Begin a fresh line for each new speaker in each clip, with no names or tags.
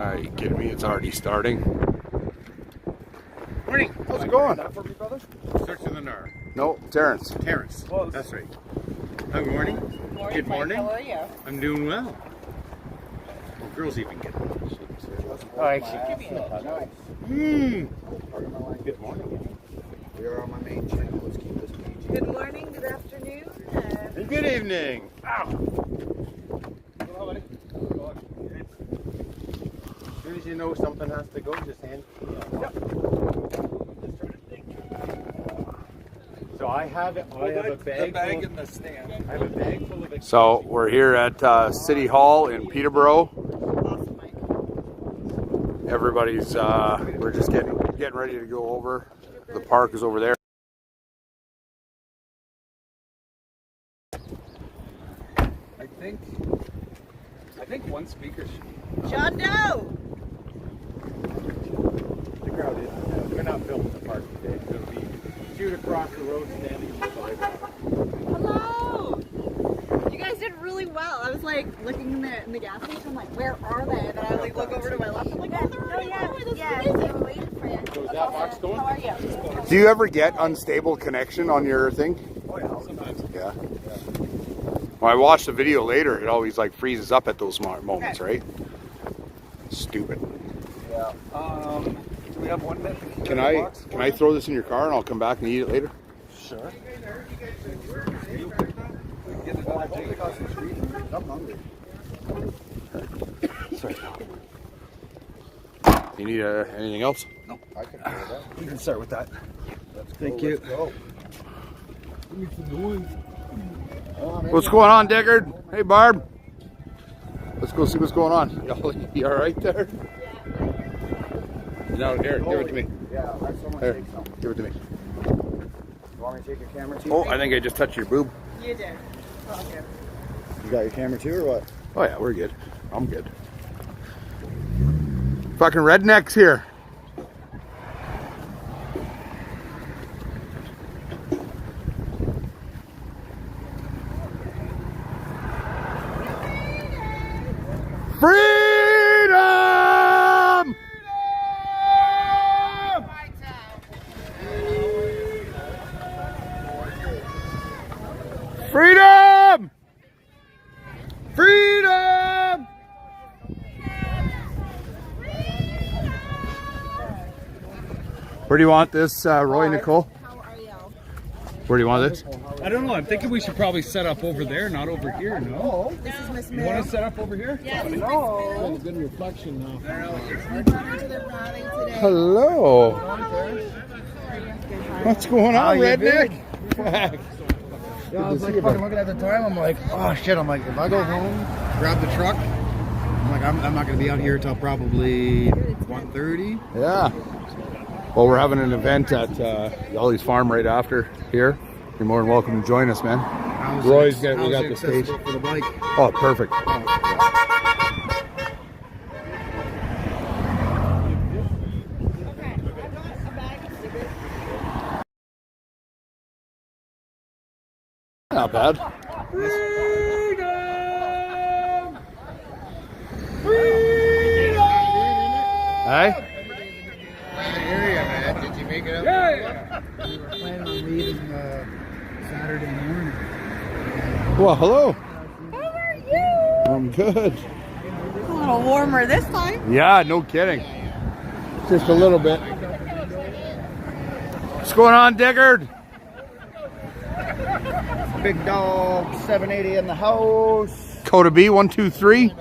Are you kidding me? It's already starting.
Morning.
How's it going?
For me, brother? Search in the NAR.
No, Terrence.
Terrence. Close. That's right. Good morning.
Morning,
Good morning.
How are you?
I'm doing well. Well, girls even get it. Oh, actually, Good morning.
We are on my main channel. Let's keep this PG.
Good morning, good afternoon.
And good evening. Ow. As soon as you know something has to go, just hand it to me. Yep. So I have a bag.
in the stand.
I have a bag full of.
So we're here at City Hall in Peterborough. Everybody's we're just getting ready to go over. The park is over there.
I think one speaker should.
John Doe!
The crowd is. We're not filming the park today. It'll be shoot across the road, standing on the sidewalk.
Hello! You guys did really well. I was like looking in the gas station. I'm like, where are they? And then I like look over to my left. I'm like, oh, they're right there. That's amazing.
I'm waiting for you.
So is that box going?
How are you?
Do you ever get unstable connection on your thing?
Oh yeah, sometimes.
Yeah. When I watch the video later, it always like freezes up at those moments, right? Stupid.
Yeah. Do we have 1 minute?
Can I throw this in your car and I'll come back and eat it later?
Sure. Get it all take across the street. I'm hungry.
Sorry. You need anything else?
No, I can do that.
We can start with that.
Thank you.
What's going on, Deckard? Hey, Barb. Let's go see what's going on. You all right there? No, here, give it to me.
Yeah, I saw my
Here,
take some.
give it to me.
You want me to take your camera too?
Oh, I think I just touched your boob.
You did. Oh, good.
You got your camera too or what?
Oh yeah, we're good. I'm good. Fucking rednecks here. Freedom! Freedom! Freedom! Where do you want this, Roy, Nicole?
How are you?
Where do you want this?
I don't know. I'm thinking we should probably set up over there, not over here. No.
This is Miss
You
Mill.
want to set up over here?
Yeah, this is Miss Mill.
Good reflection now.
We brought her to the rally today.
Hello. What's going on,
you
redneck?
Yeah, I was like fucking looking at the time. I'm like, oh shit. I'm like, if I go home, grab the truck, I'm like, I'm not gonna be out here till probably 1:30.
Yeah. Well, we're having an event at Ollie's Farm right after here. You're more than welcome to join us, man. Roy's got we got the stage.
For the bike.
Oh, perfect. Not bad.
Freedom!
Hey?
Area, man. Did you make it up?
Yeah.
We were planning on leaving Saturday morning.
Well, hello.
How are you?
I'm good.
It's a little warmer this time.
Yeah, no kidding. Just a little bit. What's going on, Deckard?
Big dog, 780 in the house.
Coda B, 1, 2, 3.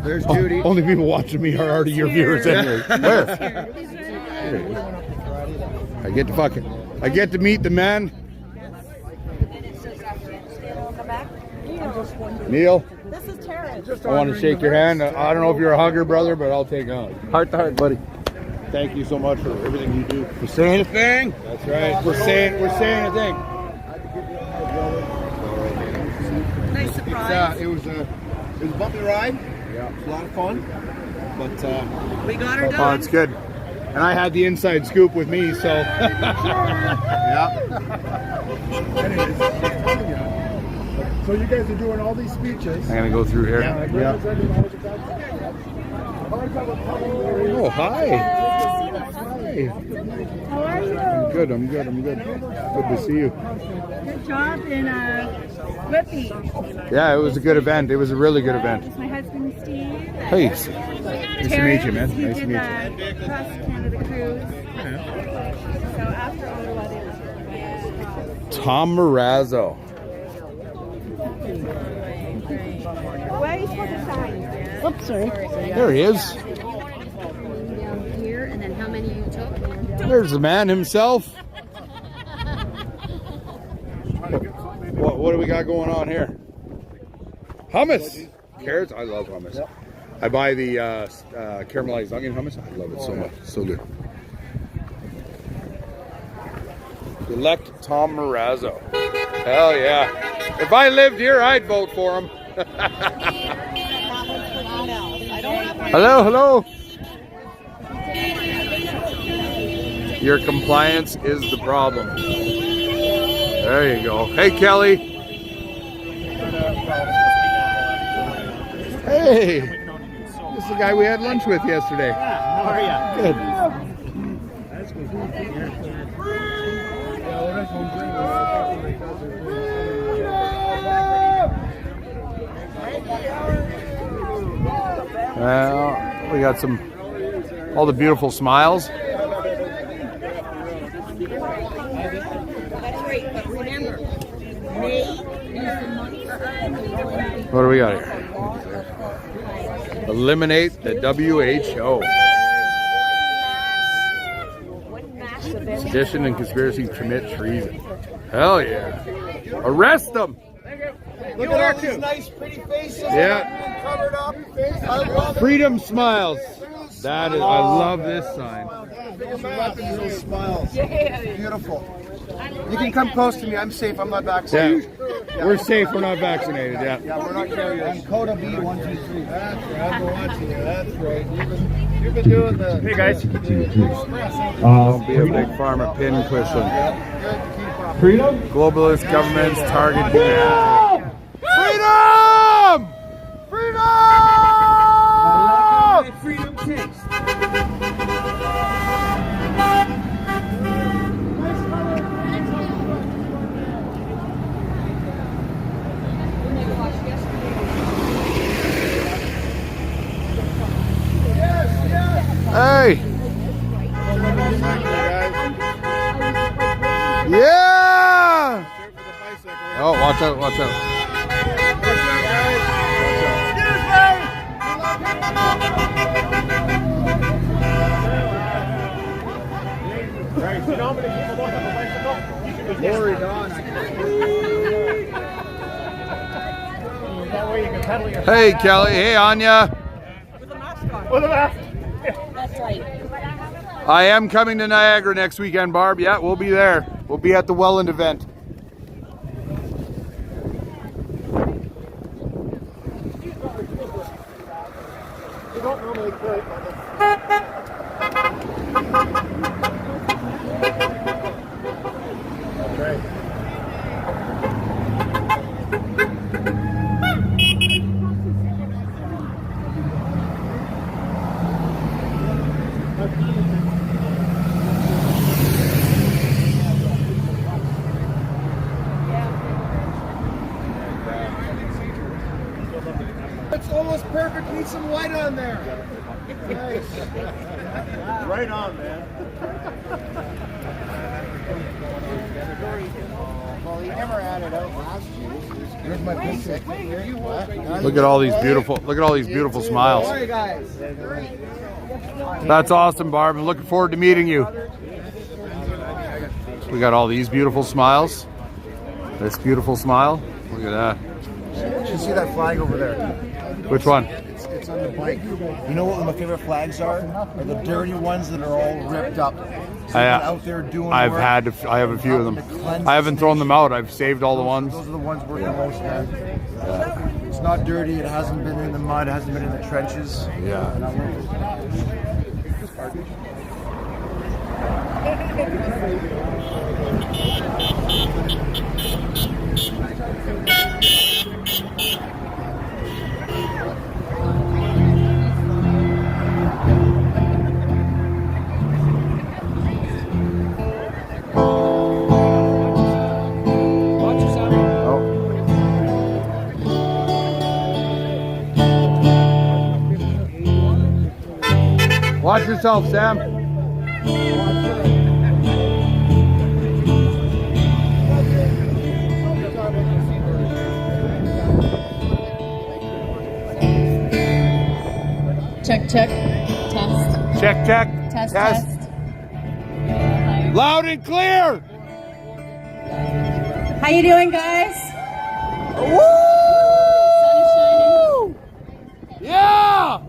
There's Judy.
Only people watching me are already your viewers anyway. Where? I get to meet the man. Neil,
This is Terrence.
I want to shake your hand. I don't know if you're a hugger, brother, but I'll take a hug. Heart to heart, buddy. Thank you so much for everything you do. We're saying a thing. That's right. We're saying a thing.
Nice surprise.
It was a bumpy ride.
Yeah.
It was a lot of fun. But
We got her
Oh,
done.
it's good. And I had the inside scoop with me, so.
yeah.
So you guys are doing all these speeches.
I'm gonna go through here.
Yeah. Oh, hi. Hi.
How are you?
I'm good. I'm good. I'm good. Good to see you.
Good job in Whippy.
Yeah, it was a good event. It was a really good event.
This is my husband Steve.
Hey. Nice to meet you, man.
He
Nice to
did
meet you.
the Cross Canada Cruise. So after Ottawa, they
Tom Marazzo.
where are you supposed to sign? Oops, sorry.
There he is.
Down here, and then how many you took?
There's the man himself. What do we got going on here? Hummus. Carrots? I love hummus. I buy the caramelized onion hummus. I love it so much. So good. Elect Tom Marazzo. Hell yeah. If I lived here, I'd vote for him. Hello, hello. Your compliance is the problem. There you go. Hey, Kelly. Hey. This is the guy we had lunch with yesterday.
How are you?
Good. Well, we got all the beautiful smiles. What do we got here? Eliminate the WHO. Sedition and conspiracy to commit treason. Hell yeah. Arrest them.
Look at all these nice, pretty faces.
Yeah.
Covered up. I love it.
Freedom smiles. That is, I love this sign.
Weapons, those smiles. Beautiful. You can come close to me. I'm safe. I'm not vaccinated.
Yeah. We're safe. We're not vaccinated. Yeah.
Yeah, we're not carriers. I'm Coda B123. That's right. I've been watching you. That's right. You've been doing the. Hey guys.
Don't be a big pharma pin cushion.
Freedom?
Globalist governments target humanity. Freedom! Freedom!
Freedom taste.
Hey! Yeah! Oh, watch out, watch out.
Lori Dawn. That way you can pedal your.
Hey, Kelly. Hey, Anya.
With a mask.
That's right.
I am coming to Niagara next weekend, Barb. Yeah, we'll be there. We'll be at the Welland event.
You don't normally play.
It's almost perfect. Need some white on there. Nice.
Right on, man.
Well, he never had it out last year. Here's my picture.
Look at all these beautiful smiles.
Sorry, guys.
That's awesome, Barb. I'm looking forward to meeting you. We got all these beautiful smiles. This beautiful smile. Look at that.
You should see that flag over there.
Which one?
It's on the bike. You know what my favorite flags are? Are the dirty ones that are all ripped up. So out there doing
I
work.
have a few of them. I haven't thrown them out. I've saved all the ones.
Those are the ones working most, man. It's not dirty. It hasn't been in the mud. It hasn't been in the trenches.
Yeah. Watch yourself, Sam.
Check, check. Test.
Check, check.
Test.
Loud and clear.
How you doing, guys?
Woo! Yeah!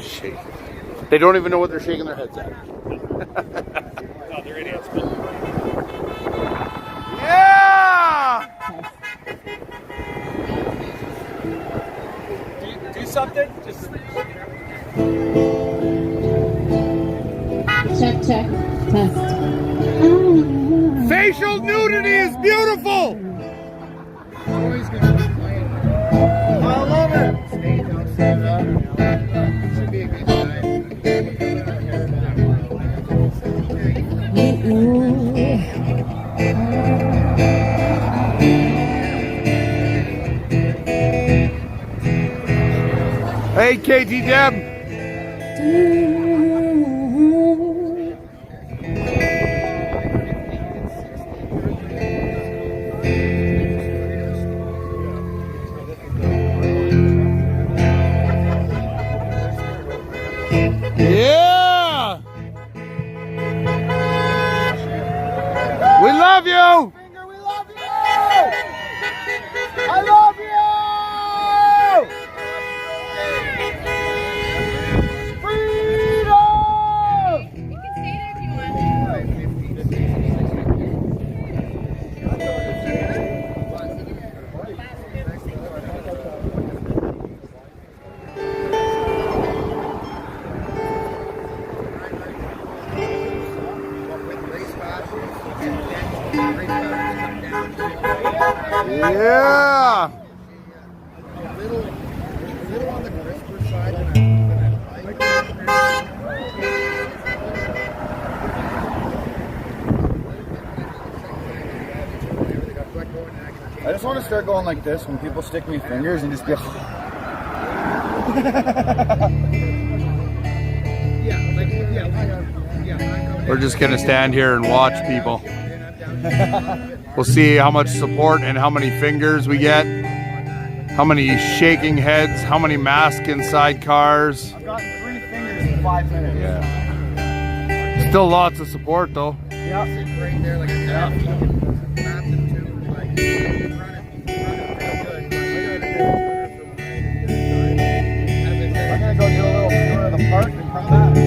Shake. They don't even know what they're shaking their heads at.
No, they're idiots.
Yeah!
Do something. Just.
Check, check, test.
Facial nudity is beautiful!
I love it. Should be a good time.
Hey, Katie Deb. Yeah! We love you!
We love you! I love you!
You can stay there if you want.
Yeah!
A little on the crisper side than I like. I just want to start going like this when people stick me fingers and just get.
We're just gonna stand here and watch people. We'll see how much support and how many fingers we get, how many shaking heads, how many masks inside cars.
I've gotten 3 fingers in 5 minutes.
Yeah. Still lots of support though.
Yeah. Right there like a wrap them to like run it I'm gonna go do a little tour of the park and come back.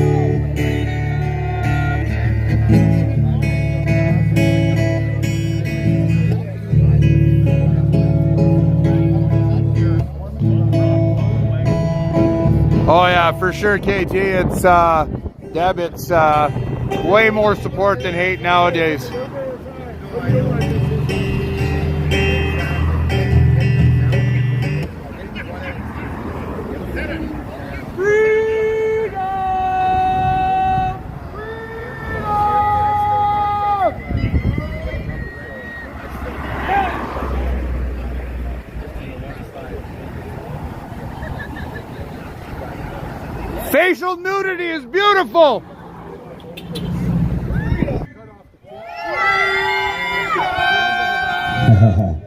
Oh yeah, for sure, KT. It's Deb. It's way more support than hate nowadays. Facial nudity is beautiful.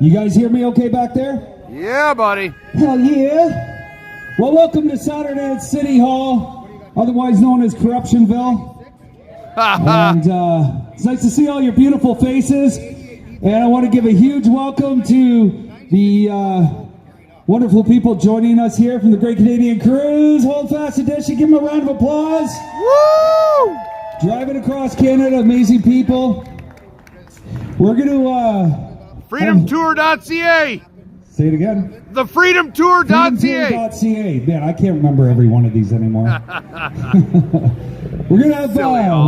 You guys hear me okay back there?
Yeah, buddy.
Hell yeah. Well, welcome to Saturday at City Hall, otherwise known as Corruptionville. And it's nice to see all your beautiful faces. And I want to give a huge welcome to the wonderful people joining us here from the Great Canadian Cruise Hold Fast Edition. Give them a round of applause.
Woo!
Driving across Canada, amazing people. We're going to...
FreedomTour.ca.
say it again.
The FreedomTour.ca.
FreedomTour.ca. Man, I can't remember every one of these anymore. We're going to have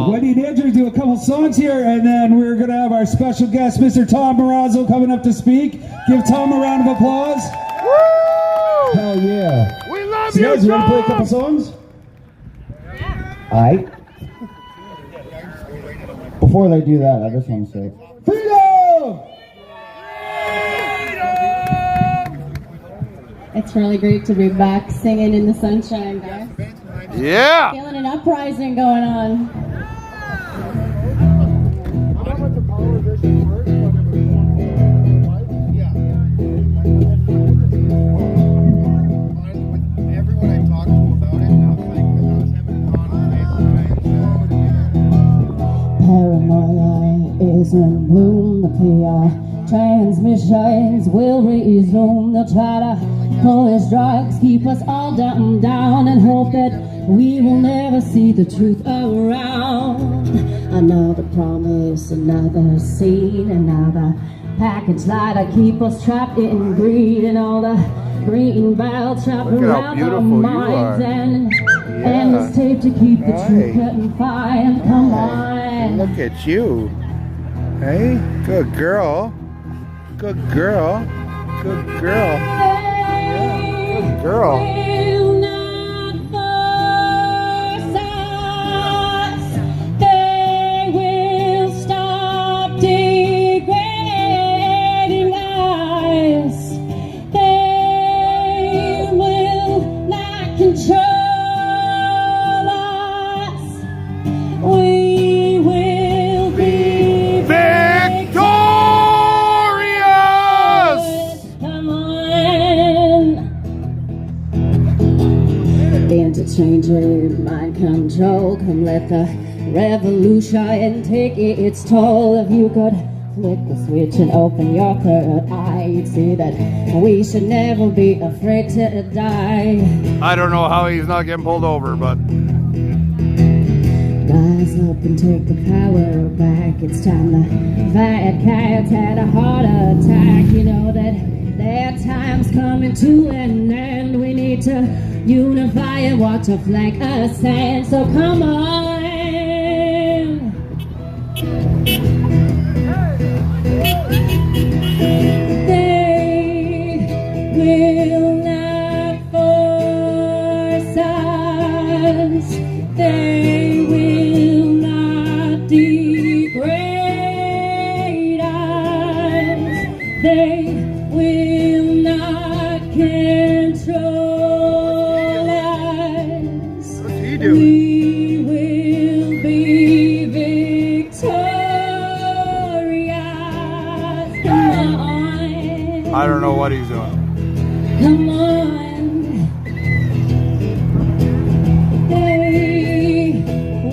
Wendy and Andrew do a couple songs here, and then we're going to have our special guest, Mr. Tom Marazzo, coming up to speak. Give Tom a round of applause.
Woo!
Hell yeah.
We love
So
you,
guys, you ready to play a couple
Tom!
songs?
Alright. Before they do that, I just want to say, freedom!
It's really great to be back singing in the sunshine, guys.
Yeah.
Feeling an uprising going on.
Everyone I talked to about it, now it's like, because I was having a conversation.
Paranoia is in bloom. The PR transmissions will resume. They'll try to push drugs, keep us all down, and hope that we will never see the truth around. Another promise, another scene, another package lie to keep us trapped in greed, and all the green belts trapped
Look at how
around our
beautiful you
minds,
are.
and this tape to keep the truth confined. Come on.
Look at you. Hey, good girl. Good girl. Good girl.
Good
girl.
Will not force us. They will stop degrading us. They will not control us. We will be
Victorious!
Come on. The interchange, mind control. Come let the revolution take its toll. If you could flick the switch and open your third eye, you'd see that we should never be afraid to die.
I don't know how he's not getting pulled over, but
Rise up and take the power back. It's time the fat cats had a heart attack. You know that their time's coming to an end. We need to unify and watch a flag ascend. So come on. They will not force us. They will not degrade us. They will not control us.
What's he doing?
We will be victorious. Come on.
I don't know what he's doing.
Come on. They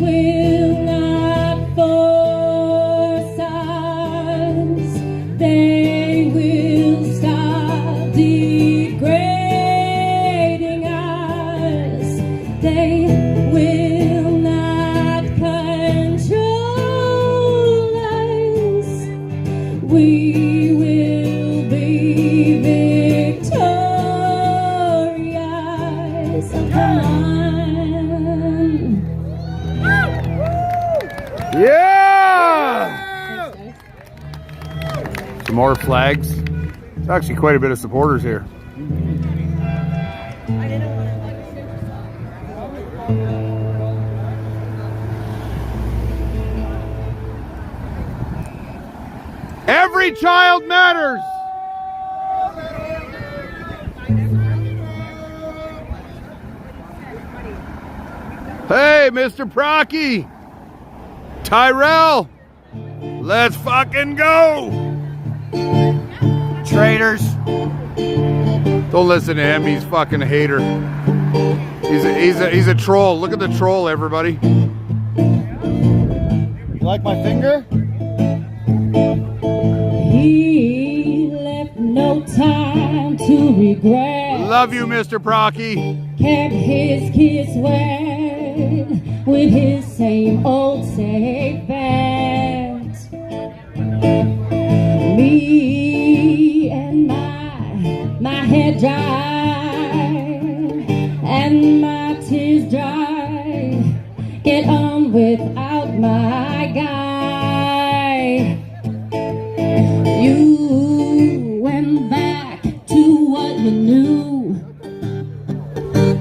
will not force us. They will stop degrading us. They will not control us. We will be victorious. Come on.
Yeah! Some more flags. There's actually quite a bit of supporters here. Every child matters. Hey, Mr. Procky. Tyrell. Let's fucking go. Traitors. Don't listen to him. He's fucking a hater. He's a troll. Look at the troll, everybody.
You like my finger?
He left no time to regret.
Love you, Mr. Procky.
Kept his kids wet with his same old safe bet. Me and my head dry and my tears dry. Get on without my guy. You went back to what you knew.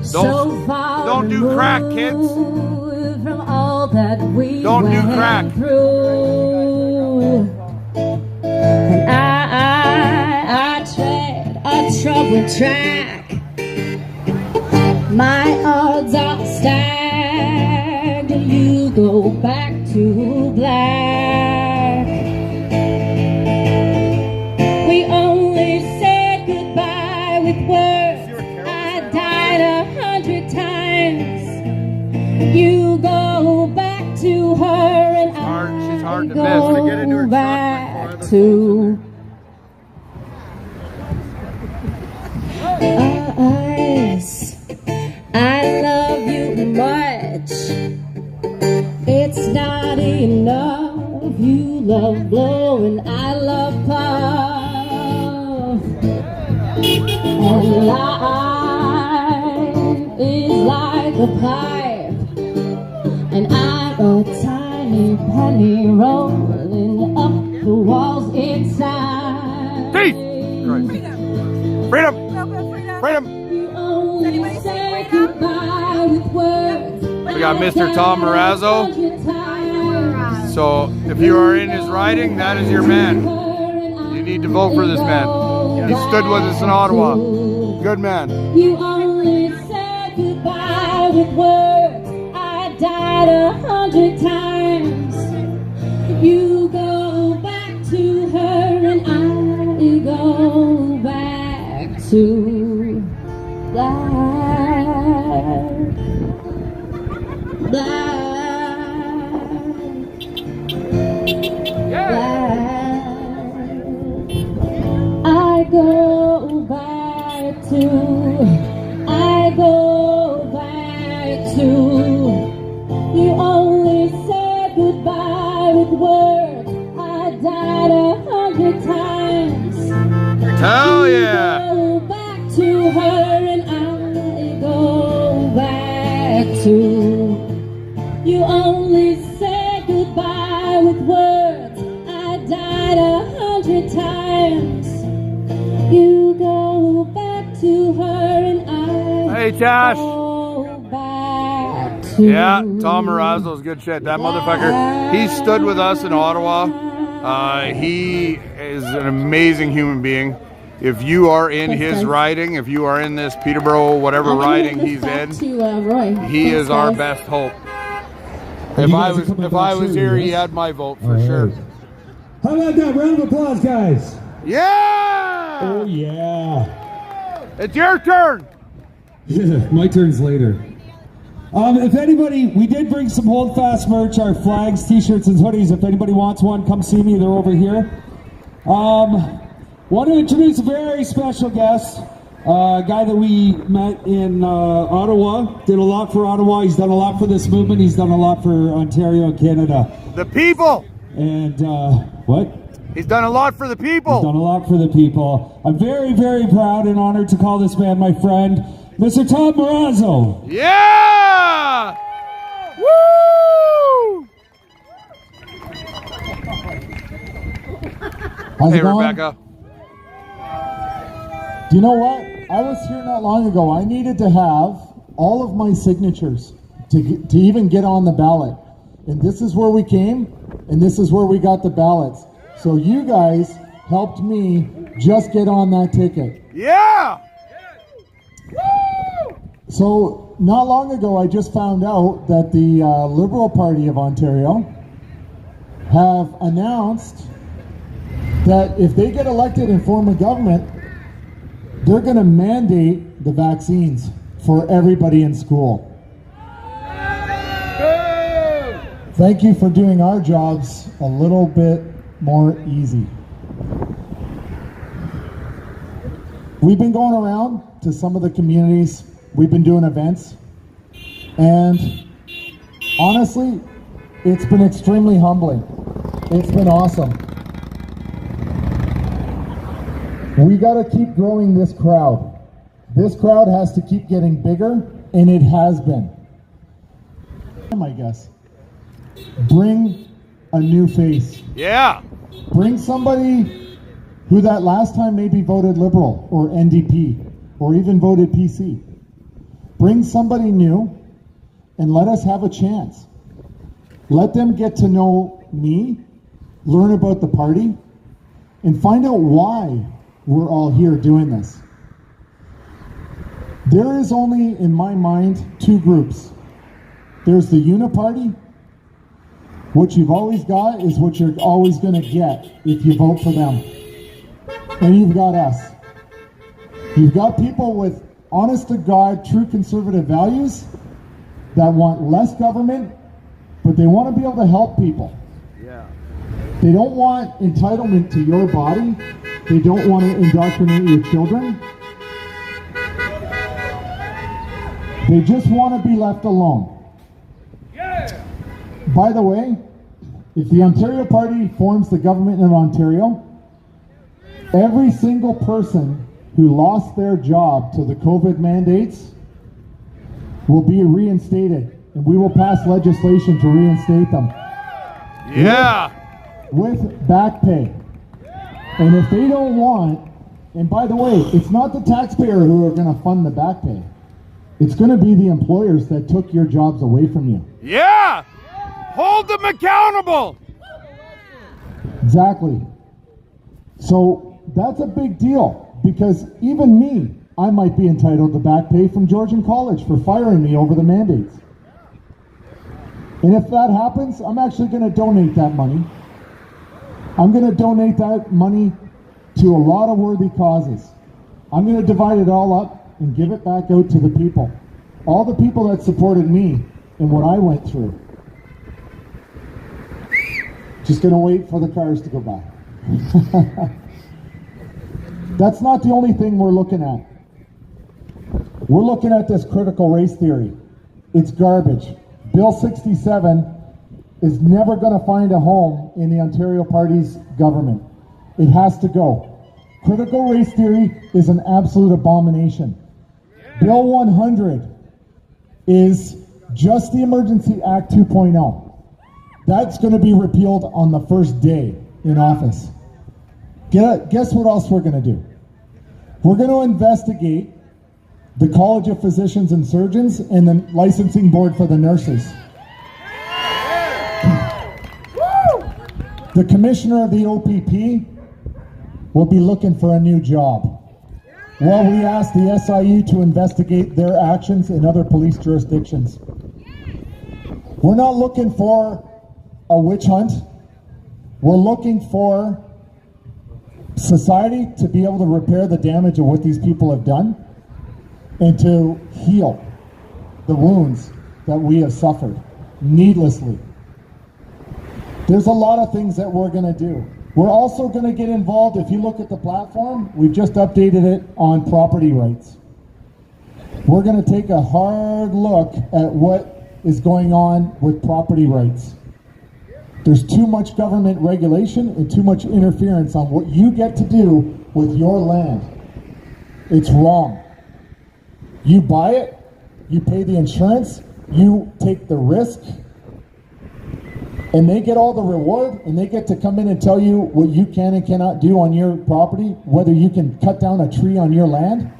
So far
don't do crack, kids.
removed. you from all that we
Don't do crack.
went through. And I tread a troubled track. My odds are stacked. You go back to black. We only said goodbye with words. I died 100 times. You go back to her and
She's hard
I
to miss.
go
Get into her
back
truck,
to us. I love you much. It's not enough. You love blow and I love puff. And life is like a pipe, and I'm a tiny penny rolling up the walls inside.
Thief! Freedom! Freedom!
You only say goodbye with words.
We got Mr. Tom Marazzo. So if you are in his riding, that is your man. You need to vote for this man. He stood with us in Ottawa. Good man.
You only said goodbye with words. I died 100 times. You go back to her and I go back to life. I go back to, you only said goodbye with words. I died 100 times.
Hell yeah!
Go back to her and I go back to, you only said goodbye with words. I died 100 times. You go back to her and I
Hey, Josh.
go back to.
Yeah, Tom Marazzo's good shit. That motherfucker, he stood with us in Ottawa. He is an amazing human being. If you are in his riding, if you are in this Peterborough, whatever riding he's in, he is our best hope. If I was here, he had my vote for sure.
How about that? Round of applause, guys.
Yeah!
Oh, yeah.
It's your turn.
My turn's later. If anybody, we did bring some Hold Fast merch, our flags, t-shirts, and hoodies. If anybody wants one, come see me. They're over here. Want to introduce a very special guest, a guy that we met in Ottawa. Did a lot for Ottawa. He's done a lot for this movement. He's done a lot for Ontario and Canada.
The people.
And what?
He's done a lot for the people.
He's done a lot for the people. I'm very, very proud and honored to call this man my friend, Mr. Tom Marazzo.
Yeah! Woo!
How's
Hey,
it going?
Rebecca.
Do you know what? I was here not long ago. I needed to have all of my signatures to even get on the ballot. And this is where we came, and this is where we got the ballots. So you guys helped me just get on that ticket.
Yeah!
So not long ago, I just found out that the Liberal Party of Ontario have announced that if they get elected and form a government, they're going to mandate the vaccines for everybody in school. Thank you for doing our jobs a little bit more easy. We've been going around to some of the communities. We've been doing events. And honestly, it's been extremely humbling. It's been awesome. We got to keep growing this crowd. This crowd has to keep getting bigger, and it has been. I guess. Bring a new face.
Yeah!
Bring somebody who that last time maybe voted Liberal or NDP or even voted PC. Bring somebody new and let us have a chance. Let them get to know me, learn about the party, and find out why we're all here doing this. There is only, in my mind, two groups. There's the Uniparty. What you've always got is what you're always going to get if you vote for them. And you've got us. You've got people with honest to God, true conservative values that want less government, but they want to be able to help people.
Yeah.
They don't want entitlement to your body. They don't want to indoctrinate your children. They just want to be left alone. By the way, if the Ontario Party forms the government in Ontario, every single person who lost their job to the COVID mandates will be reinstated, and we will pass legislation to reinstate them.
Yeah.
With back pay. And if they don't want, and by the way, it's not the taxpayer who are going to fund the back pay. It's going to be the employers that took your jobs away from you.
Yeah. Hold them accountable.
Exactly. So that's a big deal, because even me, I might be entitled to back pay from Georgian College for firing me over the mandates. And if that happens, I'm actually going to donate that money. I'm going to donate that money to a lot of worthy causes. I'm going to divide it all up and give it back out to the people. All the people that supported me in what I went through. Just going to wait for the cars to go by. That's not the only thing we're looking at. We're looking at this critical race theory. It's garbage. Bill 67 is never going to find a home in the Ontario Party's government. It has to go. Critical race theory is an absolute abomination. Bill 100 is just the Emergency Act 2.0. That's going to be repealed on the first day in office. Guess what else we're going to do? We're going to investigate the College of Physicians and Surgeons and the licensing board for the nurses. The commissioner of the OPP will be looking for a new job, while we ask the SIU to investigate their actions in other police jurisdictions. We're not looking for a witch hunt. We're looking for society to be able to repair the damage of what these people have done and to heal the wounds that we have suffered needlessly. There's a lot of things that we're going to do. We're also going to get involved. If you look at the platform, we've just updated it on property rights. We're going to take a hard look at what is going on with property rights. There's too much government regulation and too much interference on what you get to do with your land. It's wrong. You buy it, you pay the insurance, you take the risk, and they get all the reward, and they get to come in and tell you what you can and cannot do on your property, whether you can cut down a tree on your land.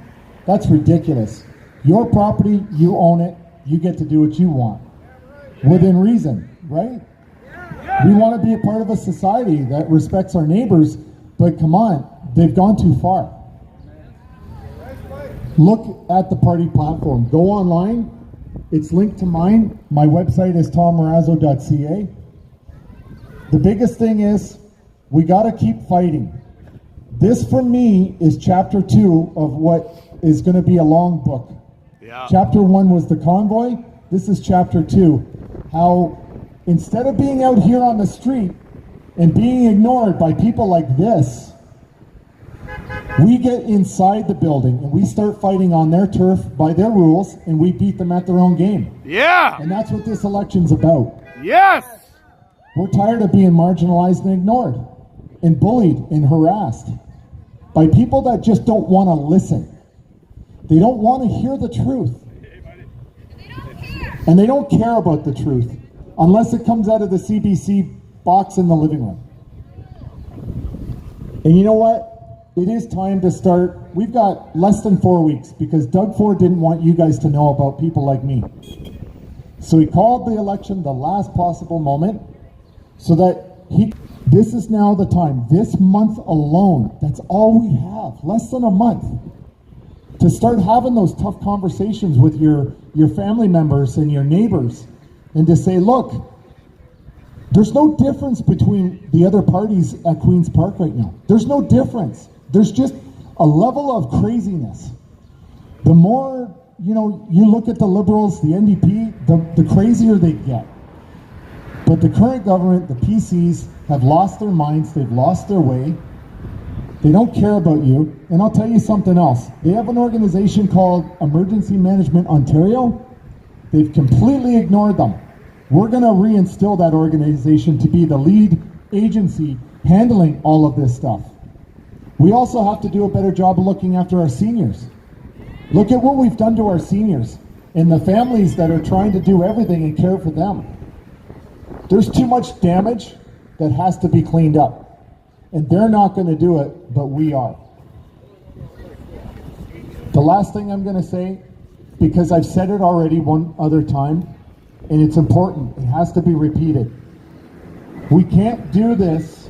That's ridiculous. Your property, you own it, you get to do what you want. Within reason, right? We want to be a part of a society that respects our neighbors, but come on, they've gone too far. Look at the party platform. Go online. It's linked to mine. My website is tommarazzo.ca. The biggest thing is we got to keep fighting. This, for me, is chapter 2 of what is going to be a long book.
Yeah.
Chapter 1 was the convoy. This is chapter 2. How instead of being out here on the street and being ignored by people like this, we get inside the building and we start fighting on their turf by their rules, and we beat them at their own game.
Yeah.
And that's what this election's about.
Yes.
We're tired of being marginalized and ignored and bullied and harassed by people that just don't want to listen. They don't want to hear the truth. And they don't care about the truth unless it comes out of the CBC box in the living room. And you know what? It is time to start. We've got less than 4 weeks because Doug Ford didn't want you guys to know about people like me. So he called the election the last possible moment so that this is now the time, this month alone, that's all we have, less than a month, to start having those tough conversations with your family members and your neighbors, and to say, look, there's no difference between the other parties at Queen's Park right now. There's no difference. There's just a level of craziness. The more, you look at the Liberals, the NDP, the crazier they get. But the current government, the PCs, have lost their minds. They've lost their way. They don't care about you. And I'll tell you something else. They have an organization called Emergency Management Ontario. They've completely ignored them. We're going to reinstill that organization to be the lead agency handling all of this stuff. We also have to do a better job of looking after our seniors. Look at what we've done to our seniors and the families that are trying to do everything and care for them. There's too much damage that has to be cleaned up. And they're not going to do it, but we are. The last thing I'm going to say, because I've said it already one other time, and it's important, it has to be repeated. We can't do this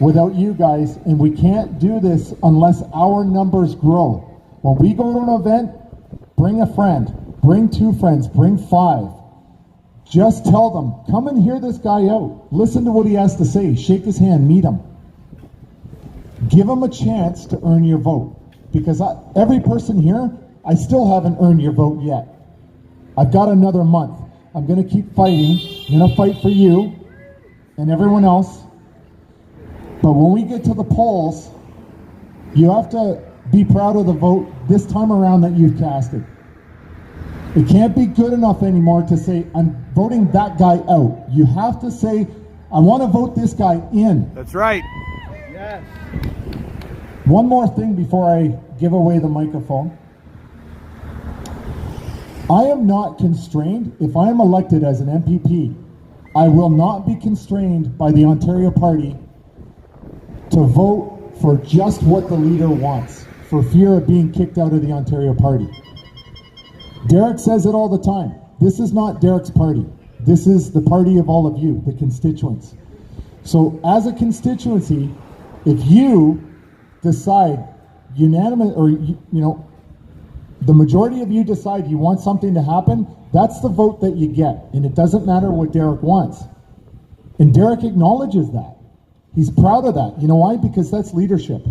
without you guys, and we can't do this unless our numbers grow. When we go to an event, bring a friend, bring 2 friends, bring 5. Just tell them, come and hear this guy out. Listen to what he has to say. Shake his hand, meet him. Give him a chance to earn your vote. Because every person here, I still haven't earned your vote yet. I've got another month. I'm going to keep fighting. I'm going to fight for you and everyone else. But when we get to the polls, you have to be proud of the vote this time around that you've casted. It can't be good enough anymore to say, I'm voting that guy out. You have to say, I want to vote this guy in.
That's right.
Yes.
One more thing before I give away the microphone. I am not constrained. If I am elected as an MPP, I will not be constrained by the Ontario Party to vote for just what the leader wants, for fear of being kicked out of the Ontario Party. Derek says it all the time. This is not Derek's party. This is the party of all of you, the constituents. So as a constituency, if you decide unanimous, or the majority of you decide you want something to happen, that's the vote that you get. And it doesn't matter what Derek wants. And Derek acknowledges that. He's proud of that. You know why? Because that's leadership.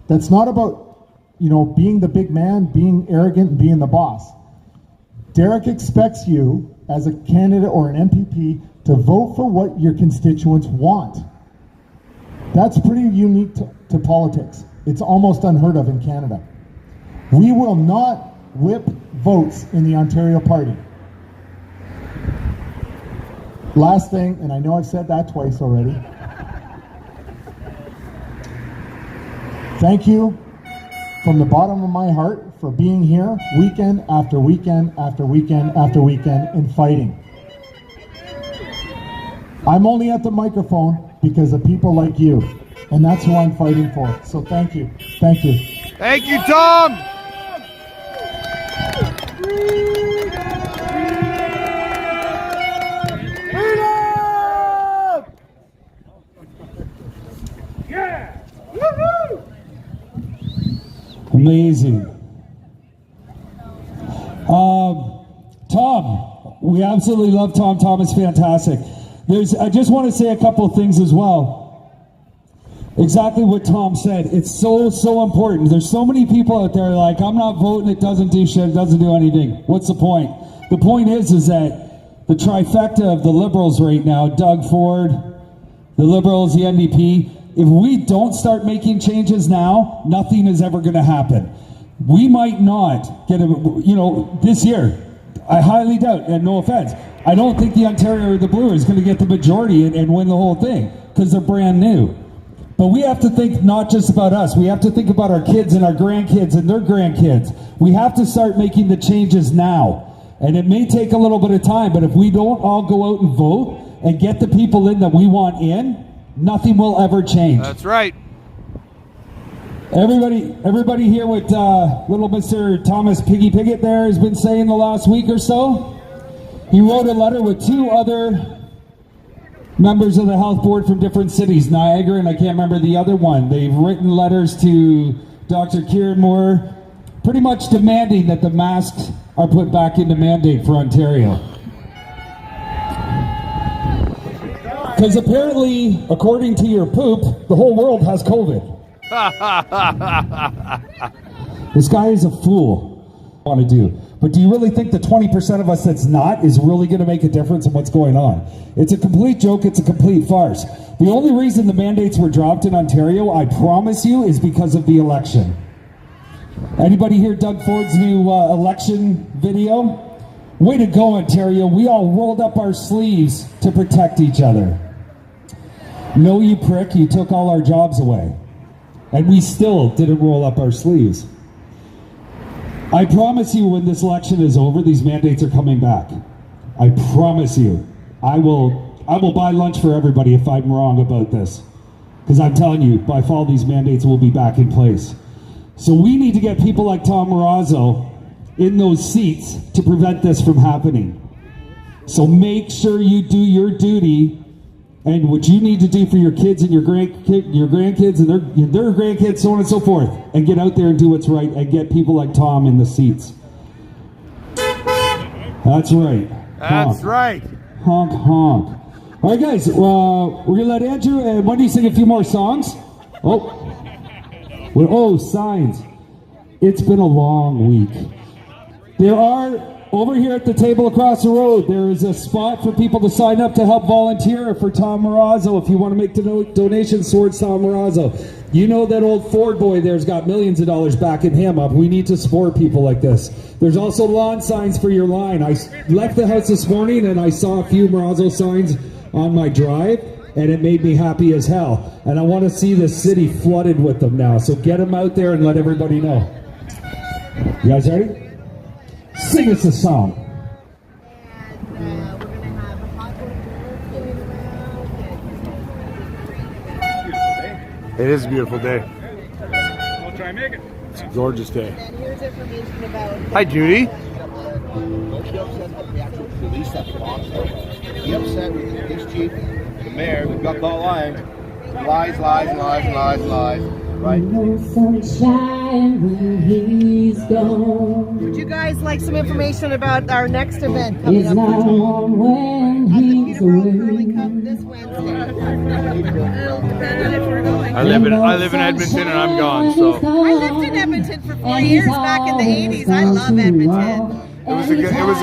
That's not about, being the big man, being arrogant, and being the boss. Derek expects you, as a candidate or an MPP, to vote for what your constituents want. That's pretty unique to politics. It's almost unheard of in Canada. We will not whip votes in the Ontario Party. Last thing, and I know I've said that twice already. Thank you from the bottom of my heart for being here weekend after weekend after weekend after weekend and fighting. I'm only at the microphone because of people like you, and that's who I'm fighting for. So thank you. Thank you.
Thank you, Tom.
Amazing. Tom, we absolutely love Tom. Tom is fantastic. I just want to say a couple of things as well. Exactly what Tom said. It's so important. There's so many people out there like, I'm not voting, it doesn't do shit, it doesn't do anything. What's the point? The point is that the trifecta of the Liberals right now, Doug Ford, the Liberals, the NDP, if we don't start making changes now, nothing is ever going to happen. We might not get this year. I highly doubt, and no offense, I don't think the Ontario or the Blue is going to get the majority and win the whole thing because they're brand new. But we have to think not just about us. We have to think about our kids and our grandkids and their grandkids. We have to start making the changes now. And it may take a little bit of time, but if we don't all go out and vote and get the people in that we want in, nothing will ever change.
That's right.
Everybody hear what little Mr. Thomas Piggy Piggott there has been saying the last week or so? He wrote a letter with 2 other members of the health board from different cities, Niagara, and I can't remember the other one. They've written letters to Dr. Kieran Moore, pretty much demanding that the masks are put back into mandate for Ontario. Because apparently, according to your poop, the whole world has COVID. This guy is a fool. Want to do. But do you really think the 20% of us that's not is really going to make a difference in what's going on? It's a complete joke. It's a complete farce. The only reason the mandates were dropped in Ontario, I promise you, is because of the election. Anybody hear Doug Ford's new election video? Way to go, Ontario. We all rolled up our sleeves to protect each other. No, you prick. You took all our jobs away. And we still didn't roll up our sleeves. I promise you, when this election is over, these mandates are coming back. I promise you. I will buy lunch for everybody if I'm wrong about this. Because I'm telling you, by fall, these mandates will be back in place. So we need to get people like Tom Marazzo in those seats to prevent this from happening. So make sure you do your duty and what you need to do for your kids and your grandkids and their grandkids, so on and so forth, and get out there and do what's right and get people like Tom in the seats. That's right.
That's right.
Honk, honk. All right, guys, we're going to let Andrew and Wendy sing a few more songs. Oh, signs. It's been a long week. There are... Over here at the table across the road, there is a spot for people to sign up to help volunteer for Tom Marazzo. If you want to make donations towards Tom Marazzo. You know that old Ford boy there's got millions of dollars backing him up. We need to support people like this. There's also lawn signs for your line. I left the house this morning and I saw a few Marazzo signs on my drive, and it made me happy as hell. And I want to see the city flooded with them now. So get them out there and let everybody know. You guys ready? Sing us a song.
And we're going to have a hot dog around.
It is a beautiful day.
We'll try and make it.
It's a gorgeous day.
And here's information about...
Hi, Judy.
Don't be upset about the actual police that belongs to. Be upset with the police chief, the mayor. We've got caught lying. Lies, lies, lies, lies, lies. Right?
No sunshine when he's gone.
Would you guys like some information about our next event coming
It's
up?
not warm when
At the
he's
Peterborough
away.
Curling Cup this Wednesday. Depending if we're going.
I live in Edmonton and I'm gone, so
I lived in Edmonton for 4 years back in the 80s. I love Edmonton.
it was a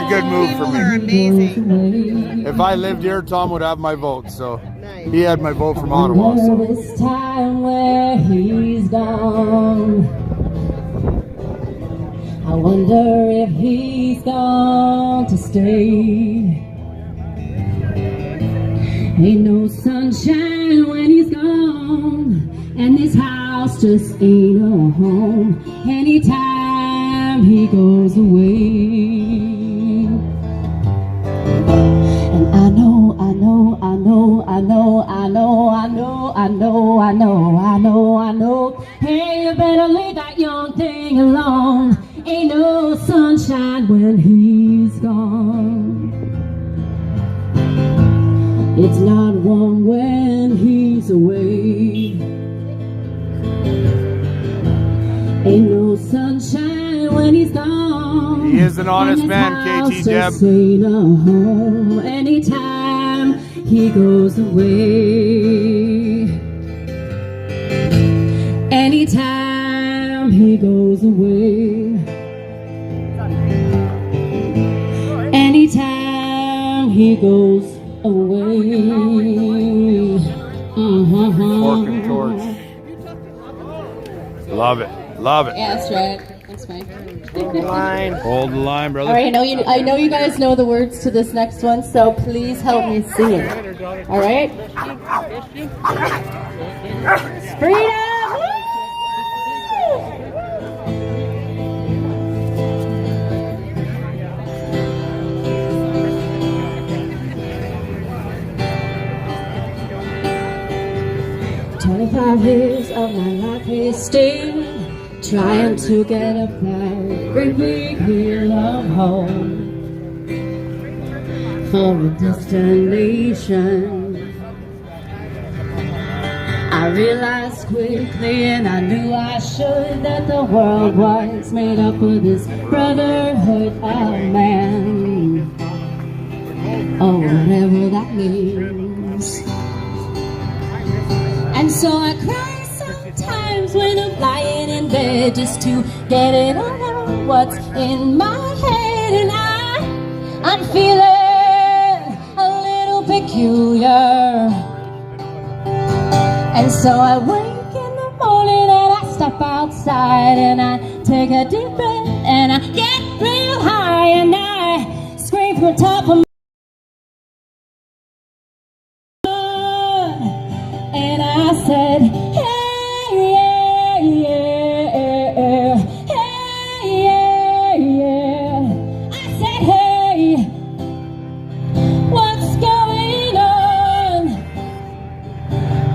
good move for
People are
me.
amazing.
If I lived here, Tom would have my vote, so
Nice.
he had my vote from Ottawa. So
This time where he's gone, I wonder if he's gone to stay. Ain't no sunshine when he's gone, and this house just ain't a home anytime he goes away. And I know, hey, you better leave that young thing alone. Ain't no sunshine when he's gone. It's not warm when he's away. Ain't no sunshine when he's gone.
he is an honest
And
man,
his
KT Deb.
house just ain't a home anytime he goes away. Anytime he goes away. Anytime he goes away.
Fork and torch. Love it. Love it.
Yeah, that's right. That's fine.
Hold the line, brother.
All right, I know you guys know the words to this next one, so please help me sing it. All right? Freedom! Woo! 25 years of my life wasted trying to get up that great big hill of home. for a destination. I realized quickly, and I knew I should, that the world was made up of this brotherhood of man, or whatever that means. And so I cry sometimes when I'm lying in bed, just to get it all out what's in my head. And I'm feeling a little peculiar. And so I wake in the morning and I step outside and I take a deep breath and I get real high and I scream from the top of my lungs. And I said, hey, yeah, yeah, hey, yeah, yeah. I said, hey, what's going on?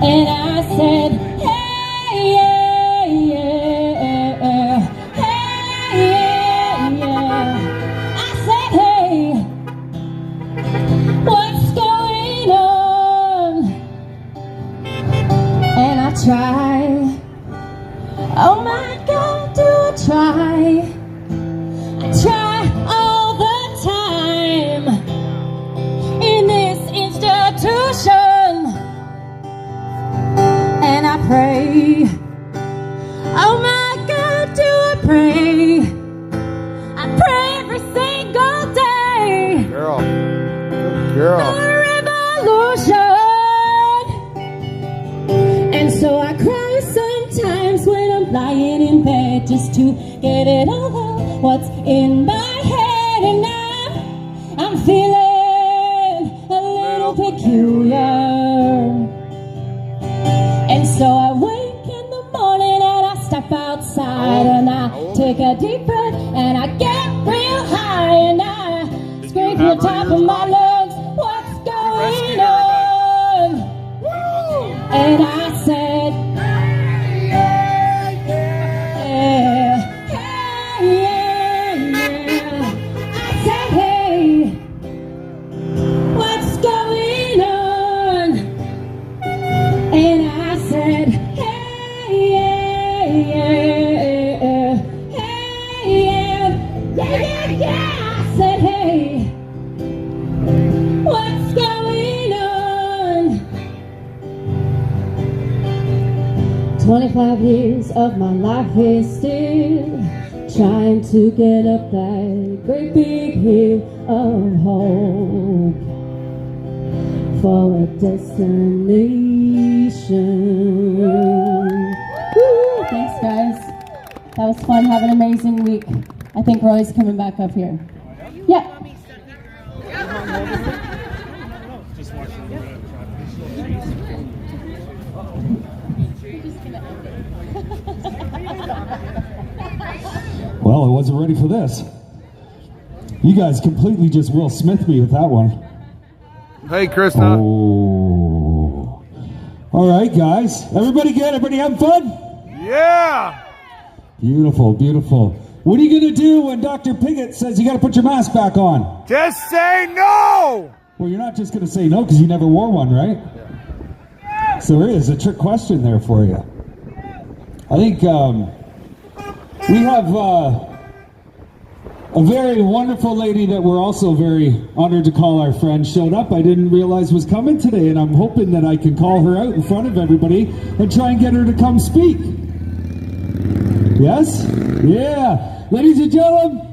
And I said, hey, yeah, yeah, hey, yeah, yeah. I said, hey, what's going on? And I try, oh my God, do I try? I try all the time in this institution. And I pray, oh my God, do I pray? I pray every single day
Girl. Good girl.
for revolution. And so I cry sometimes when I'm lying in bed, just to get it all out what's in my head. And I'm feeling a little peculiar. And so I wake in the morning and I step outside and I take a deep breath and I get real high and I scream from the top of my lungs, what's going on? And I said, hey, yeah, yeah, yeah. I said, hey, what's going on? And I said, hey, yeah, yeah, hey, yeah, yeah, yeah. I said, hey, what's going on? 25 years of my life is still trying to get up that great big hill of hope for a destination. Woo! Thanks, guys. That was fun. Have an amazing week. I think Roy's coming back up here. Yeah.
Well, I wasn't ready for this. You guys completely just Will Smith me with that one.
Hey, Krista.
Oh. All right, guys. Everybody good? Everybody having fun?
Yeah.
Beautiful, beautiful. What are you going to do when Dr. Piggott says you got to put your mask back on?
Just say no.
Well, you're not just going to say no because you never wore one, right? So there is a trick question there for you. I think we have a very wonderful lady that we're also very honored to call our friend showed up. I didn't realize was coming today, and I'm hoping that I can call her out in front of everybody and try and get her to come speak. Yes? Yeah. Ladies and gentlemen,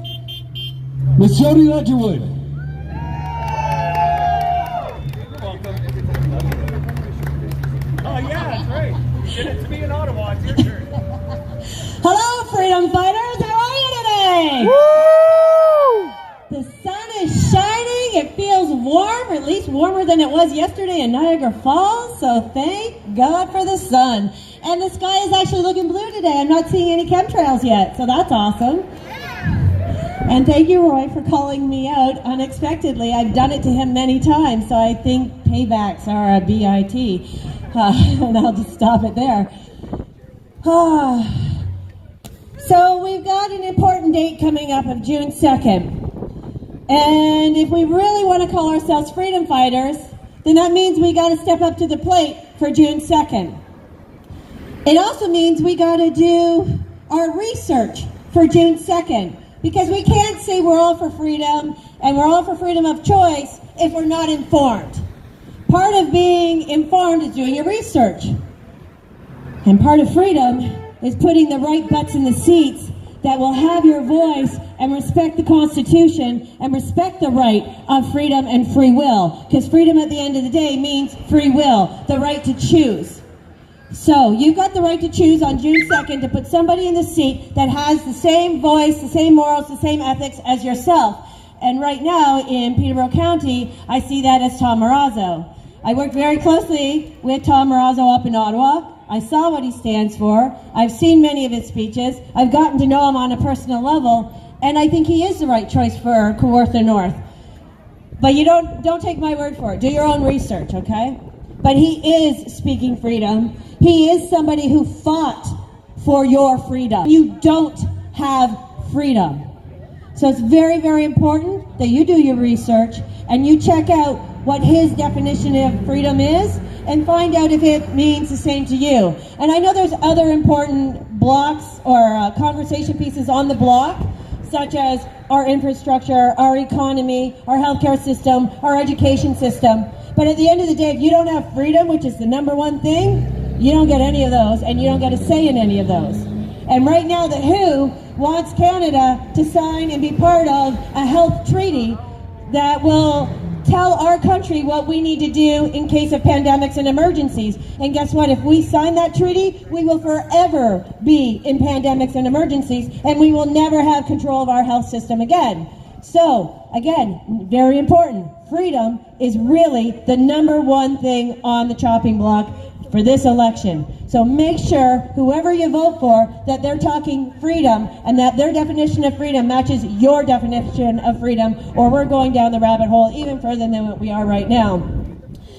Miss Jody Ledgerwood.
Oh yeah, that's right. Get it to me in Ottawa. It's your turn.
Hello, freedom fighters. How are you today?
Woo!
The sun is shining. It feels warm, or at least warmer than it was yesterday in Niagara Falls. So thank God for the sun. And the sky is actually looking blue today. I'm not seeing any chemtrails yet, so that's awesome. And thank you, Roy, for calling me out unexpectedly. I've done it to him many times, so I think paybacks are a BIT. And I'll just stop it there. So we've got an important date coming up of June 2nd. And if we really want to call ourselves freedom fighters, then that means we got to step up to the plate for June 2nd. It also means we got to do our research for June 2nd, because we can't say we're all for freedom and we're all for freedom of choice if we're not informed. Part of being informed is doing your research. And part of freedom is putting the right butts in the seats that will have your voice and respect the Constitution and respect the right of freedom and free will. Because freedom at the end of the day means free will, the right to choose. So you've got the right to choose on June 2nd to put somebody in the seat that has the same voice, the same morals, the same ethics as yourself. And right now in Peterborough County, I see that as Tom Marazzo. I worked very closely with Tom Marazzo up in Ottawa. I saw what he stands for. I've seen many of his speeches. I've gotten to know him on a personal level, and I think he is the right choice for Kawartha North. But you don't take my word for it. Do your own research, okay? But he is speaking freedom. He is somebody who fought for your freedom. You don't have freedom. So it's very, very important that you do your research and you check out what his definition of freedom is and find out if it means the same to you. And I know there's other important blocks or conversation pieces on the block, such as our infrastructure, our economy, our healthcare system, our education system. But at the end of the day, if you don't have freedom, which is the number one thing, you don't get any of those, and you don't get a say in any of those. And right now, the WHO wants Canada to sign and be part of a health treaty that will tell our country what we need to do in case of pandemics and emergencies. And guess what? If we sign that treaty, we will forever be in pandemics and emergencies, and we will never have control of our health system again. So, again, very important. Freedom is really the number one thing on the chopping block for this election. So make sure, whoever you vote for, that they're talking freedom and that their definition of freedom matches your definition of freedom, or we're going down the rabbit hole even further than what we are right now.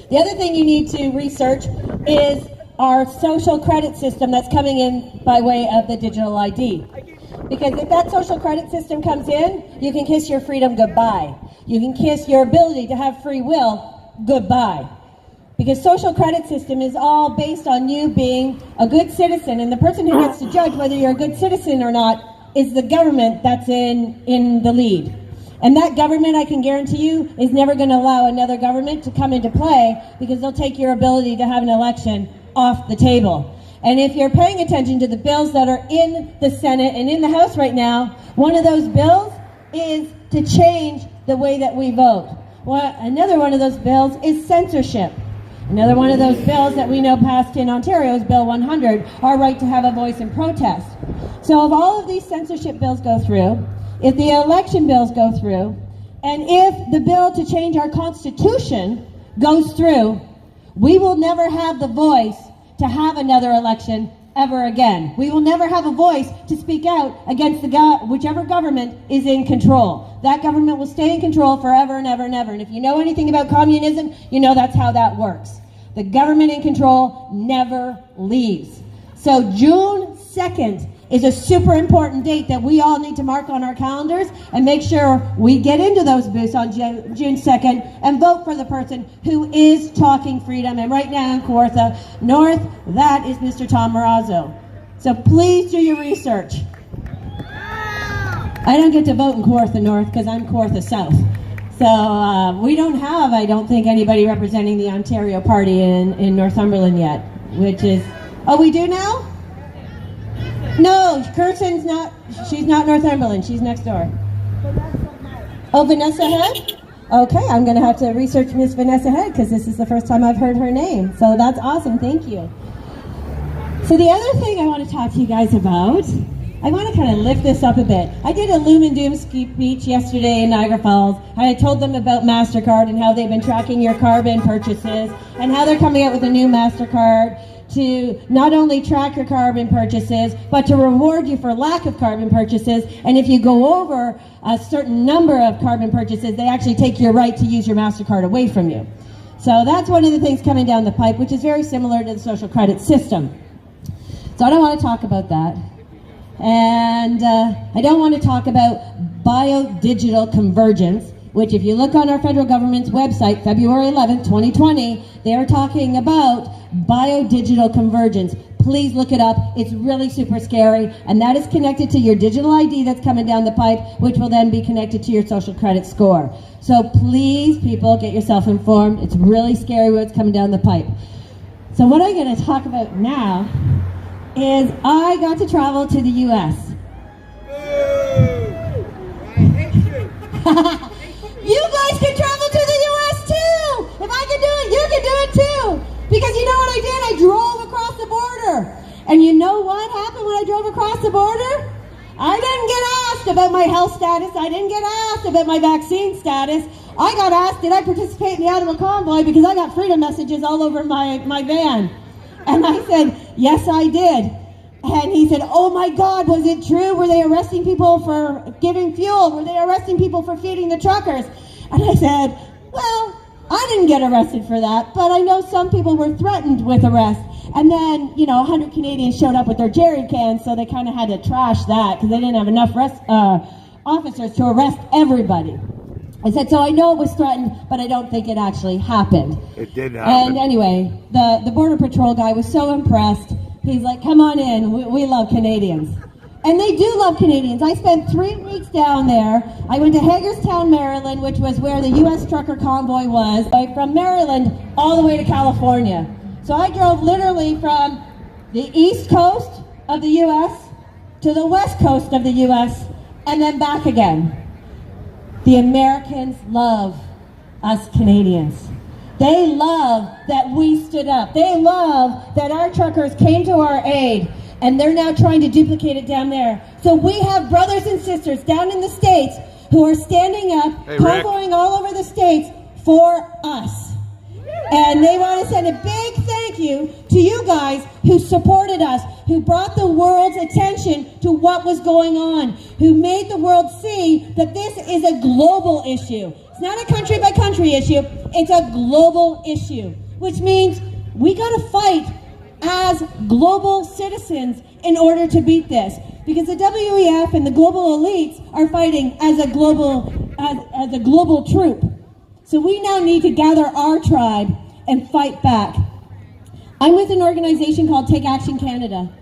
The other thing you need to research is our social credit system that's coming in by way of the digital ID. Because if that social credit system comes in, you can kiss your freedom goodbye. You can kiss your ability to have free will goodbye. Because social credit system is all based on you being a good citizen, and the person who gets to judge whether you're a good citizen or not is the government that's in the lead. And that government, I can guarantee you, is never going to allow another government to come into play, because they'll take your ability to have an election off the table. And if you're paying attention to the bills that are in the Senate and in the House right now, one of those bills is to change the way that we vote. Well, another one of those bills is censorship. Another one of those bills that we know passed in Ontario is Bill 100, our right to have a voice in protest. So if all of these censorship bills go through, if the election bills go through, and if the bill to change our Constitution goes through, we will never have the voice to have another election ever again. We will never have a voice to speak out against whichever government is in control. That government will stay in control forever and ever and ever. And if you know anything about communism, you know that's how that works. The government in control never leaves. So June 2nd is a super important date that we all need to mark on our calendars and make sure we get into those booths on June 2nd and vote for the person who is talking freedom. And right now in Kawartha North, that is Mr. Tom Marazzo. So please do your research. I don't get to vote in Kawartha North because I'm Kawartha South. So we don't have, I don't think, anybody representing the Ontario Party in Northumberland yet, which is, oh, we do now? No, Kirsten's not, she's not Northumberland, she's next door. Oh, Vanessa Head? Okay, I'm going to have to research Miss Vanessa Head because this is the first time I've heard her name. So that's awesome, thank you. So the other thing I want to talk to you guys about, I want to kind of lift this up a bit. I did a Loom and Doom speech yesterday in Niagara Falls. I told them about MasterCard and how they've been tracking your carbon purchases and how they're coming out with a new MasterCard to not only track your carbon purchases, but to reward you for lack of carbon purchases. And if you go over a certain number of carbon purchases, they actually take your right to use your MasterCard away from you. So that's one of the things coming down the pipe, which is very similar to the social credit system. So I don't want to talk about that. And I don't want to talk about bio-digital convergence, which if you look on our federal government's website, February 11th, 2020, they are talking about biodigital convergence. Please look it up. It's really super scary, and that is connected to your digital ID that's coming down the pipe, which will then be connected to your social credit score. So please, people, get yourself informed. It's really scary what's coming down the pipe. So what I'm going to talk about now is I got to travel to the U.S. You guys can travel to the U.S. too! If I can do it, you can do it too! Because you know what I did? I drove across the border. And you know what happened when I drove across the border? I didn't get asked about my health status. I didn't get asked about my vaccine status. I got asked, did I participate in the Ottawa convoy? Because I got freedom messages all over my van. And I said, yes, I did. And he said, oh my God, was it true? Were they arresting people for giving fuel? Were they arresting people for feeding the truckers? And I said, well, I didn't get arrested for that, but I know some people were threatened with arrest. And then, 100 Canadians showed up with their jerry cans, so they kind of had to trash that because they didn't have enough officers to arrest everybody. I said, so I know it was threatened, but I don't think it actually happened.
It did happen.
And anyway, the Border Patrol guy was so impressed. He's like, come on in, we love Canadians. And they do love Canadians. I spent 3 weeks down there. I went to Hagerstown, Maryland, which was where the U.S. trucker convoy was. From Maryland all the way to California. So I drove literally from the east coast of the U.S. to the west coast of the U.S. and then back again. The Americans love us Canadians. They love that we stood up. They love that our truckers came to our aid, and they're now trying to duplicate it down there. So we have brothers and sisters down in the States who are standing up, convoying all over the States for us. And they want to send a big thank you to you guys who supported us, who brought the world's attention to what was going on, who made the world see that this is a global issue. It's not a country by country issue, it's a global issue, which means we got to fight as global citizens in order to beat this. Because the WEF and the global elites are fighting as a global troop. So we now need to gather our tribe and fight back. I'm with an organization called Take Action Canada.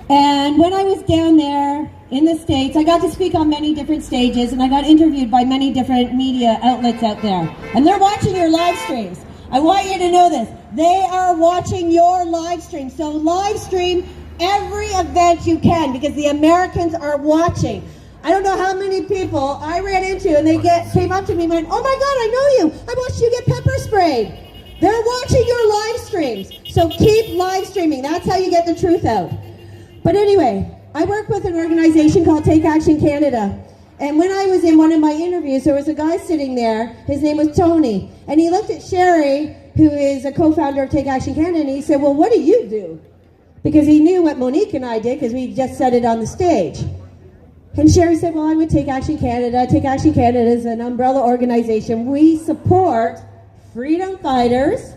And when I was down there in the States, I got to speak on many different stages, and I got interviewed by many different media outlets out there. And they're watching your live streams. I want you to know this. They are watching your live stream. So live stream every event you can, because the Americans are watching. I don't know how many people I ran into, and they came up to me and went, oh my God, I know you. I watched you get pepper sprayed. They're watching your live streams. So keep live streaming. That's how you get the truth out. But anyway, I work with an organization called Take Action Canada. And when I was in one of my interviews, there was a guy sitting there. His name was Tony. And he looked at Sherry, who is a co-founder of Take Action Canada, and he said, well, what do you do? Because he knew what Monique and I did, because we just said it on the stage. And Sherry said, well, I'm with Take Action Canada. Take Action Canada is an umbrella organization. We support freedom fighters.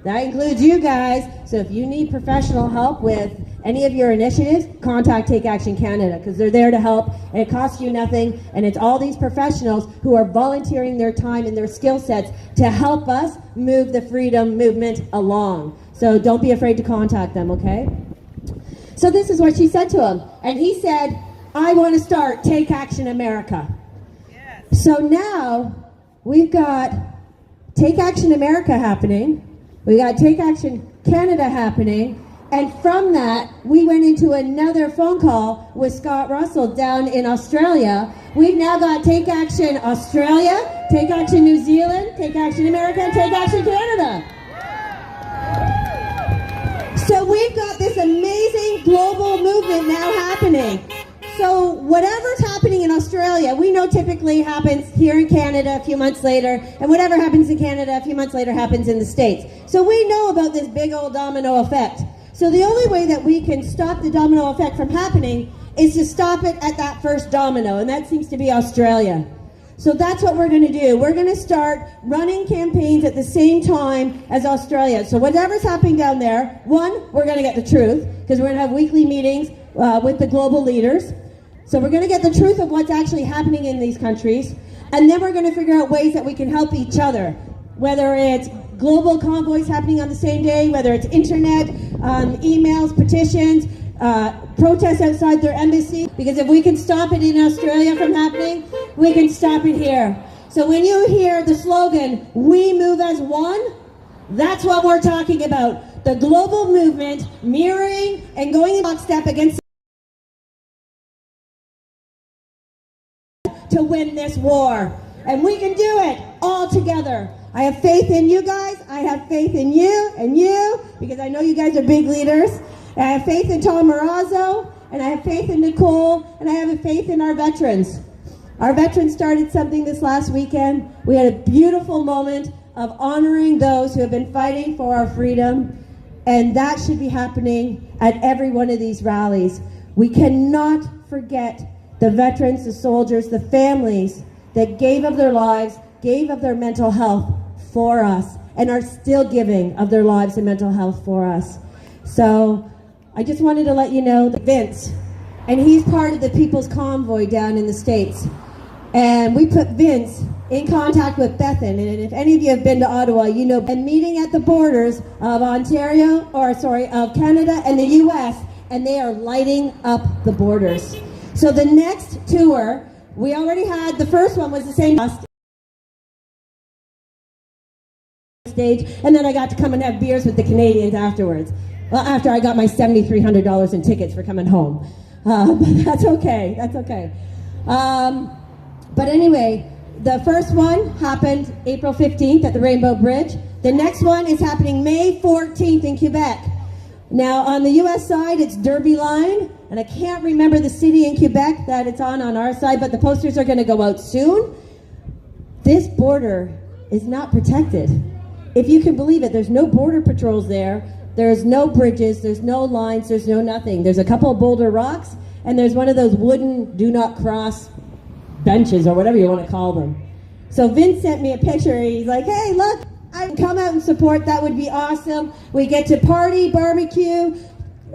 That includes you guys. So if you need professional help with any of your initiatives, contact Take Action Canada, because they're there to help, and it costs you nothing, and it's all these professionals who are volunteering their time and their skill sets to help us move the freedom movement along. So don't be afraid to contact them, okay? So this is what she said to him. And he said, I want to start Take Action America. Yes. So now we've got Take Action America happening. We got Take Action Canada happening. And from that, we went into another phone call with Scott Russell down in Australia. We've now got Take Action Australia, Take Action New Zealand, Take Action America, and Take Action Canada. So we've got this amazing global movement now happening. So whatever's happening in Australia, we know typically happens here in Canada a few months later, and whatever happens in Canada a few months later happens in the States. So we know about this big old domino effect. So the only way that we can stop the domino effect from happening is to stop it at that first domino, and that seems to be Australia. So that's what we're going to do. We're going to start running campaigns at the same time as Australia. So whatever's happening down there, one, we're going to get the truth, because we're going to have weekly meetings with the global leaders. So we're going to get the truth of what's actually happening in these countries. And then we're going to figure out ways that we can help each other, whether it's global convoys happening on the same day, whether it's internet, emails, petitions, protests outside their embassy. Because if we can stop it in Australia from happening, we can stop it here. So when you hear the slogan, "We move as one," that's what we're talking about. The global movement mirroring and going in lockstep against to win this war. And we can do it all together. I have faith in you guys. I have faith in you, because I know you guys are big leaders. And I have faith in Tom Marazzo, and I have faith in Nicole, and I have a faith in our veterans. Our veterans started something this last weekend. We had a beautiful moment of honoring those who have been fighting for our freedom, and that should be happening at every one of these rallies. We cannot forget the veterans, the soldiers, the families that gave of their lives, gave of their mental health for us, and are still giving of their lives and mental health for us. So I just wanted to let you know that Vince, and he's part of the People's Convoy down in the States. And we put Vince in contact with Bethan, and if any of you have been to Ottawa, you know, and meeting at the borders of of Canada and the US, and they are lighting up the borders. So the next tour, we already had, the first one was the same stage, and then I got to come and have beers with the Canadians afterwards. Well, after I got my $7,300 in tickets for coming home. But that's okay, that's okay. But anyway, the first one happened April 15th at the Rainbow Bridge. The next one is happening May 14th in Quebec. Now, on the US side, it's Derby Line, and I can't remember the city in Quebec that it's on our side, but the posters are going to go out soon. This border is not protected. If you can believe it, there's no border patrols there. There's no bridges, there's no lines, there's no nothing. There's a couple of boulder rocks, and there's one of those wooden do not cross benches, or whatever you want to call them. So Vince sent me a picture, and he's like, "Hey, look, I can come out and support, that would be awesome. We get to party, barbecue,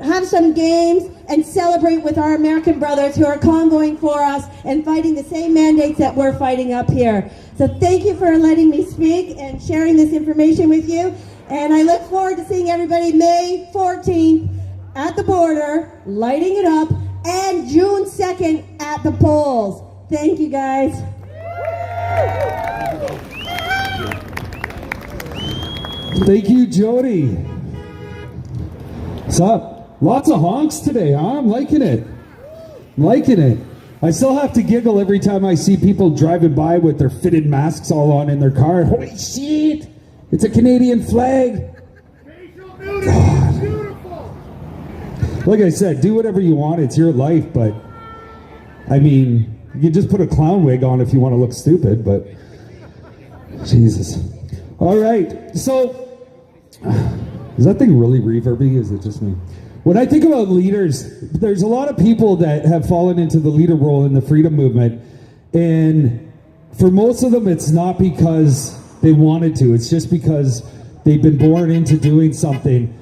have some games, and celebrate with our American brothers who are convoying for us and fighting the same mandates that we're fighting up here." So thank you for letting me speak and sharing this information with you. And I look forward to seeing everybody May 14th at the border, lighting it up, and June 2nd at the polls. Thank you, guys.
Thank you, Jody. What's up? Lots of honks today, huh? I'm liking it. I'm liking it. I still have to giggle every time I see people driving by with their fitted masks all on in their car. Holy shit! It's a Canadian flag. God. Like I said, do whatever you want. It's your life, but I mean, you can just put a clown wig on if you want to look stupid, but Jesus. All right, so is that thing really reverby? Is it just me? When I think about leaders, there's a lot of people that have fallen into the leader role in the freedom movement, and for most of them, it's not because they wanted to. It's just because they've been born into doing something.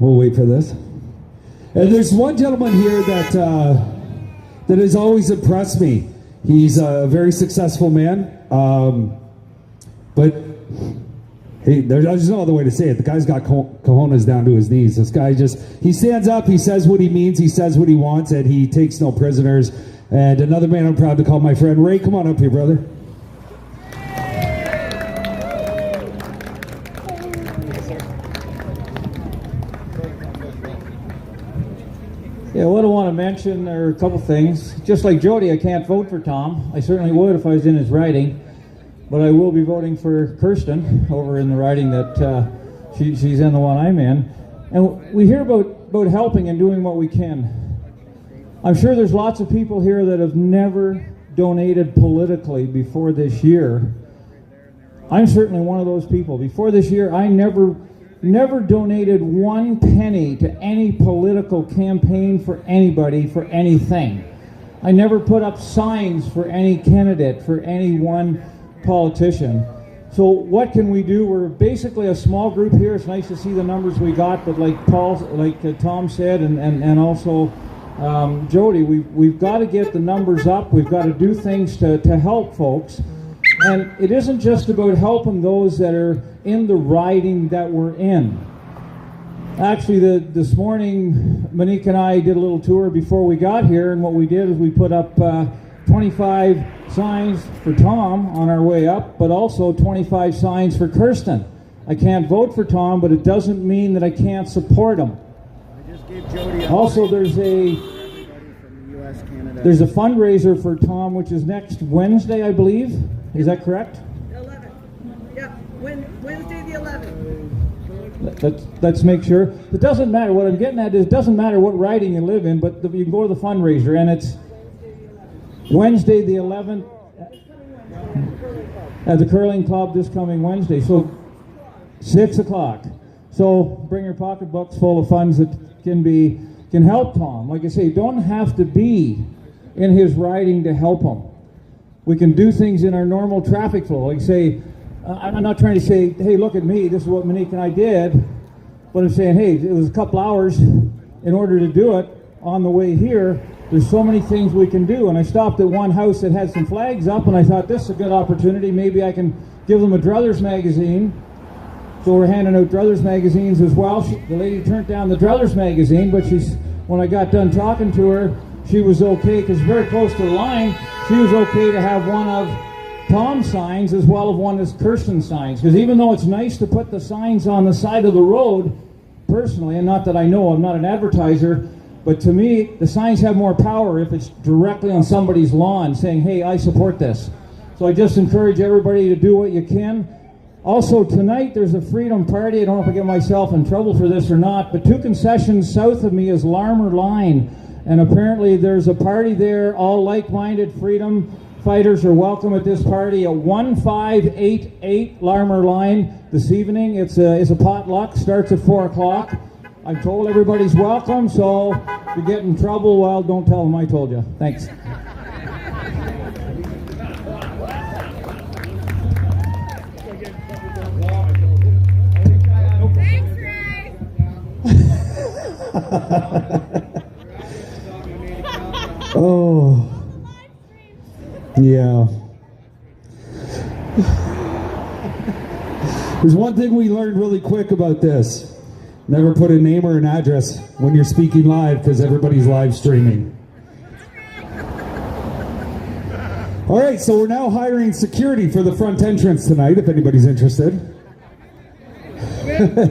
We'll wait for this. And there's one gentleman here that has always impressed me. He's a very successful man, but hey, there's no other way to say it. The guy's got cojones down to his knees. This guy he stands up, he says what he means, he says what he wants, and he takes no prisoners. And another man I'm proud to call my friend Ray. Come on up here, brother.
Yeah, what I want to mention are a couple things. Just like Jody, I can't vote for Tom. I certainly would if I was in his riding, but I will be voting for Kirsten over in the riding that she's in, the one I'm in. And we hear about helping and doing what we can. I'm sure there's lots of people here that have never donated politically before this year. I'm certainly one of those people. Before this year, I never donated 1 penny to any political campaign for anybody, for anything. I never put up signs for any candidate, for any one politician. So what can we do? We're basically a small group here. It's nice to see the numbers we got, but like Tom said, and also Jody, we've got to get the numbers up. We've got to do things to help folks. And it isn't just about helping those that are in the riding that we're in. Actually, this morning, Monique and I did a little tour before we got here, and what we did is we put up 25 signs for Tom on our way up, but also 25 signs for Kirsten. I can't vote for Tom, but it doesn't mean that I can't support him. Also, there's a fundraiser for Tom, which is next Wednesday, I believe. Is that correct?
11th. Yeah, Wednesday the 11th.
Let's make sure. It doesn't matter. What I'm getting at is it doesn't matter what riding you live in, but you can go to the fundraiser, and it's Wednesday the 11th at the Curling Club this coming Wednesday. So 6 o'clock. So bring your pocketbooks full of funds that can help Tom. Like I say, don't have to be in his riding to help him. We can do things in our normal traffic flow. Like say, I'm not trying to say, hey, look at me, this is what Monique and I did, but I'm saying, hey, it was a couple hours in order to do it. On the way here, there's so many things we can do. And I stopped at one house that had some flags up, and I thought, this is a good opportunity. Maybe I can give them a Druthers magazine. So we're handing out Druthers magazines as well. The lady turned down the Druthers magazine, but when I got done talking to her, she was okay, because very close to the line, she was okay to have one of Tom's signs as well as one of Kirsten's signs. Because even though it's nice to put the signs on the side of the road, personally, and not that I know, I'm not an advertiser, but to me, the signs have more power if it's directly on somebody's lawn saying, hey, I support this. So I just encourage everybody to do what you can. Also, tonight there's a Freedom Party. I don't know if I get myself in trouble for this or not, but 2 concessions south of me is Larmer Line. And apparently there's a party there. All like-minded freedom fighters are welcome at this party at 1588 Larmer Line this evening. It's a potluck, starts at 4 o'clock. I'm told everybody's welcome, so if you get in trouble, well, don't tell them I told you. Thanks.
Oh, yeah. There's one thing we learned really quick about this. Never put a name or an address when you're speaking live, because everybody's live streaming. All right, so we're now hiring security for the front entrance tonight, if anybody's interested.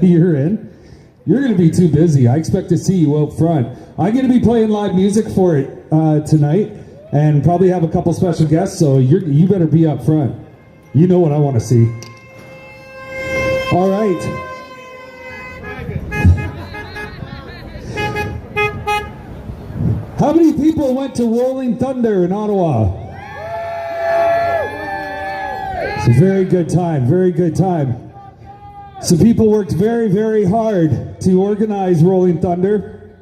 You're in. You're going to be too busy. I expect to see you out front. I'm going to be playing live music for it tonight, and probably have a couple special guests, so you better be up front. You know what I want to see. All right. How many people went to Rolling Thunder in Ottawa? It's a very good time, very good time. Some people worked very, very hard to organize Rolling Thunder.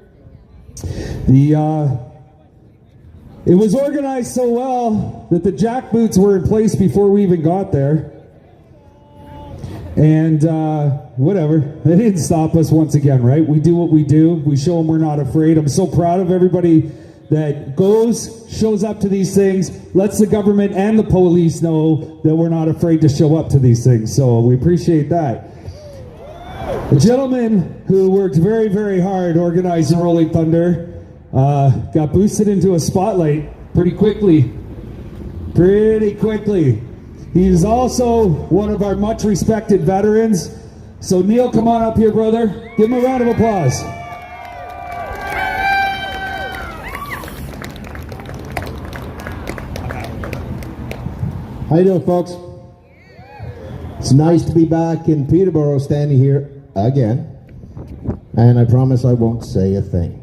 It was organized so well that the jackboots were in place before we even got there. And whatever, they didn't stop us once again, right? We do what we do. We show them we're not afraid. I'm so proud of everybody that shows up to these things, lets the government and the police know that we're not afraid to show up to these things. So we appreciate that. The gentleman who worked very, very hard organizing Rolling Thunder got boosted into a spotlight pretty quickly. He's also one of our much respected veterans. So Neil, come on up here, brother. Give him a round of applause.
How you doing, folks? It's nice to be back in Peterborough, standing here again. And I promise I won't say a thing.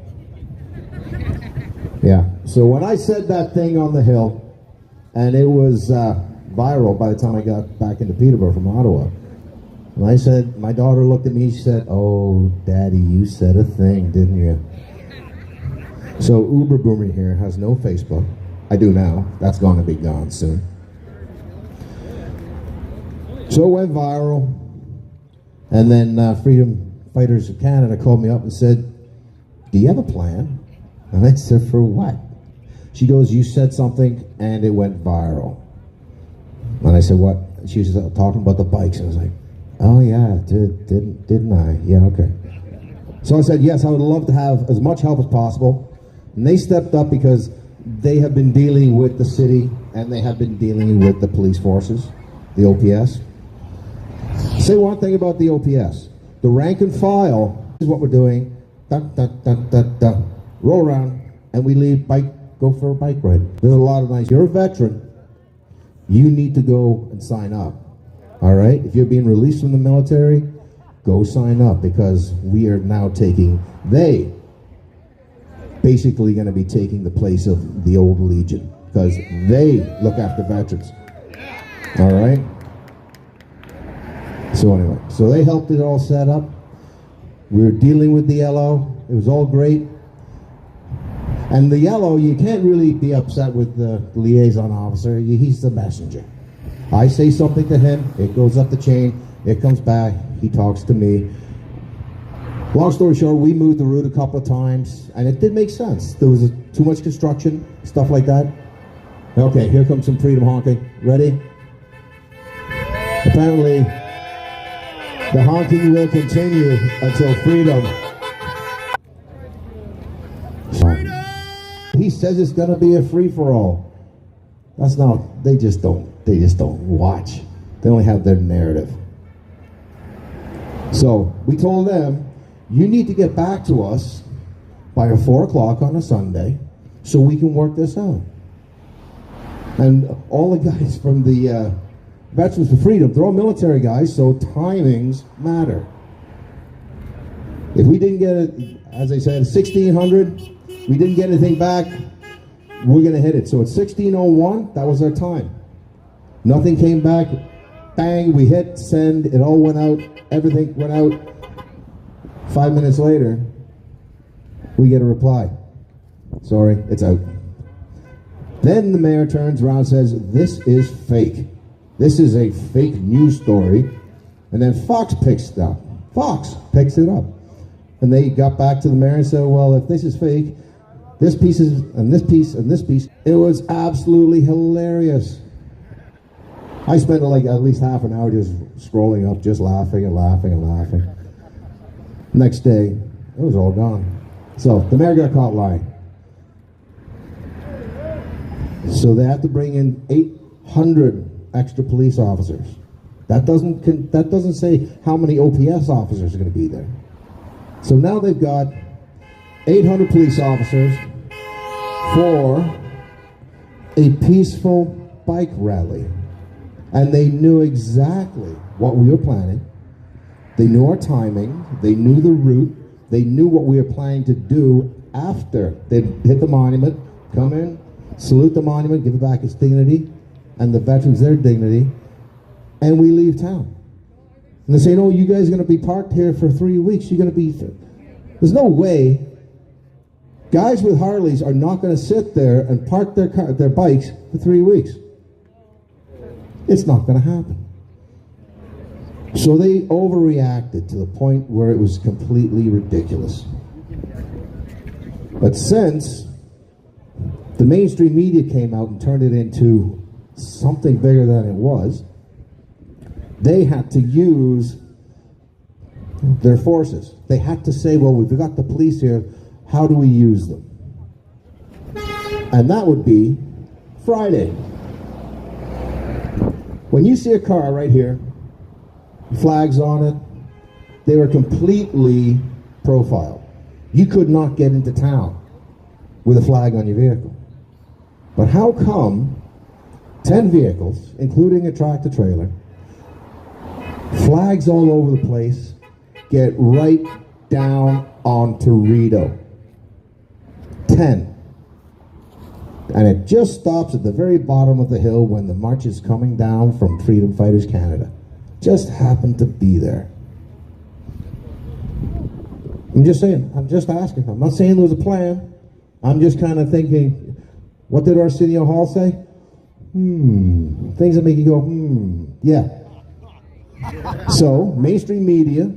Yeah, so when I said that thing on the hill, and it was viral by the time I got back into Peterborough from Ottawa, and I said, my daughter looked at me, she said, "Oh, Daddy, you said a thing, didn't you?" So Uber Boomer here has no Facebook. I do now. That's going to be gone soon. So it went viral, and then Freedom Fighters of Canada called me up and said, "Do you have a plan?" And I said, for what? She goes, you said something and it went viral. And I said, what? She was talking about the bikes. I was like, oh yeah, didn't I? Yeah, okay. So I said, yes, I would love to have as much help as possible. And they stepped up because they have been dealing with the city and they have been dealing with the police forces, the OPS. Say one thing about the OPS. The rank and file is what we're doing. Roll around and we leave, go for a bike ride. There's a lot of nice. You're a veteran. You need to go and sign up. All right? If you're being released from the military, go sign up because we are now they basically going to be taking the place of the old Legion because they look after veterans. All right? So anyway, so they helped it all set up. We were dealing with the yellow. It was all great. And the yellow, you can't really be upset with the liaison officer. He's the messenger. I say something to him, it goes up the chain, it comes back, he talks to me. Long story short, we moved the route a couple of times, and it did make sense. There was too much construction, stuff like that. Okay, here comes some freedom honking. Ready? Apparently, the honking will continue until freedom. He says it's going to be a free-for-all. That's not, they just don't watch. They only have their narrative. So we told them, you need to get back to us by 4 o'clock on a Sunday so we can work this out. And all the guys from the Veterans for Freedom, they're all military guys, so timings matter. If we didn't get it, as I said, 1600, we didn't get anything back, we're going to hit it. So at 1601, that was our time. Nothing came back. Bang, we hit send. It all went out. Everything went out. 5 minutes later, we get a reply. Sorry, it's out. Then the mayor turns around and says, this is fake. This is a fake news story. And then Fox picks it up. Fox picks it up. And they got back to the mayor and said, well, if this is fake, this piece is, and this piece, and this piece. It was absolutely hilarious. I spent like at least half an hour just scrolling up, just laughing and laughing and laughing. Next day, it was all gone. So the mayor got caught lying. So they have to bring in 800 extra police officers. That doesn't say how many OPS officers are going to be there. So now they've got 800 police officers for a peaceful bike rally. And they knew exactly what we were planning. They knew our timing. They knew the route. They knew what we were planning to do after they'd hit the monument, come in, salute the monument, give it back its dignity, and the veterans their dignity, and we leave town. And they say, no, you guys are going to be parked here for 3 weeks. You're going to be... There's no way guys with Harleys are not going to sit there and park their bikes for 3 weeks. It's not going to happen. So they overreacted to the point where it was completely ridiculous. But since the mainstream media came out and turned it into something bigger than it was, they had to use their forces. They had to say, well, we've got the police here, how do we use them? And that would be Friday. When you see a car right here, flags on it, they were completely profiled. You could not get into town with a flag on your vehicle. But how come 10 vehicles, including a tractor trailer, flags all over the place, get right down on Toreto? 10. And it just stops at the very bottom of the hill when the march is coming down from Freedom Fighters Canada. Just happened to be there. I'm just saying, I'm just asking. I'm not saying there was a plan. I'm just kind of thinking, what did Arsenio Hall say? Things that make you go, yeah. So, mainstream media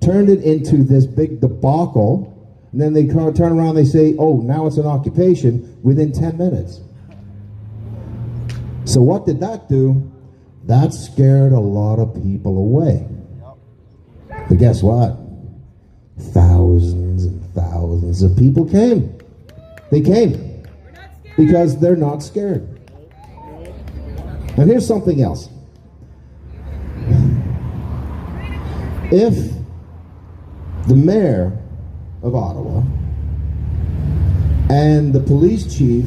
turned it into this big debacle And then they turn around, they say, oh, now it's an occupation within 10 minutes. So what did that do? That scared a lot of people away. But guess what? Thousands and thousands of people came. They came because they're not scared. And here's something else. If the mayor of Ottawa and the police chief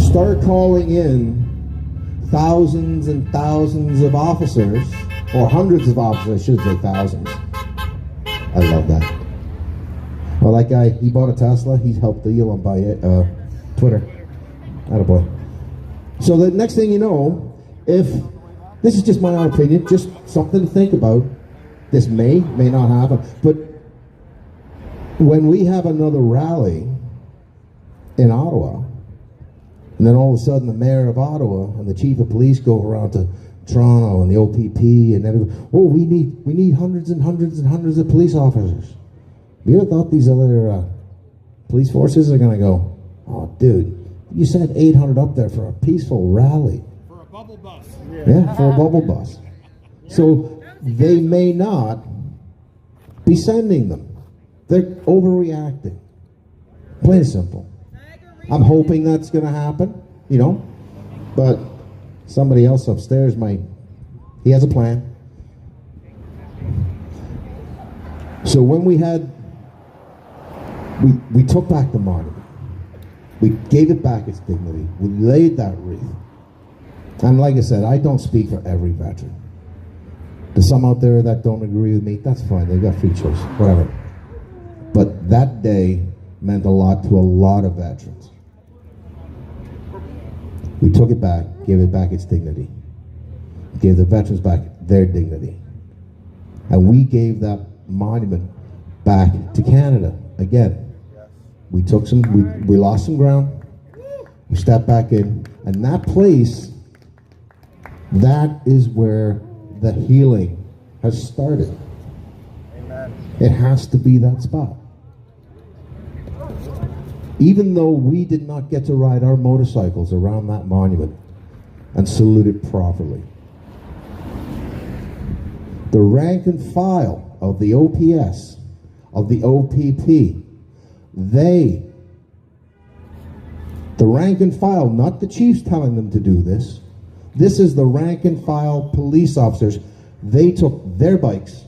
start calling in thousands and thousands of officers, or hundreds of officers, I should say thousands. I love that. Well, that guy, he bought a Tesla. He's helped Elon buy Twitter. Attaboy. So the next thing you know, if, this is just my own opinion, just something to think about. This may not happen, but when we have another rally in Ottawa, and then all of a sudden the mayor of Ottawa and the chief of police go around to Toronto and the OPP and everybody, oh, we need hundreds and hundreds and hundreds of police officers. Have you ever thought these other police forces are going to go, oh, dude, you sent 800 up there for a peaceful rally.
For a bubble bus.
Yeah, for a bubble bus. So they may not be sending them. They're overreacting. Plain and simple. I'm hoping that's going to happen, you know, but somebody else upstairs might, he has a plan. So when we had, we took back the monument. We gave it back its dignity. We laid that wreath. And like I said, I don't speak for every veteran. There's some out there that don't agree with me. That's fine. They've got free choice. Whatever. But that day meant a lot to a lot of veterans. We took it back, gave it back its dignity. Gave the veterans back their dignity. And we gave that monument back to Canada again. We took we lost some ground. We stepped back in. And that place, that is where the healing has started. Amen. It has to be that spot. Even though we did not get to ride our motorcycles around that monument and salute it properly, the rank and file of the OPS, of the OPP, the rank and file, not the chiefs telling them to do this, this is the rank and file police officers. They took their bikes,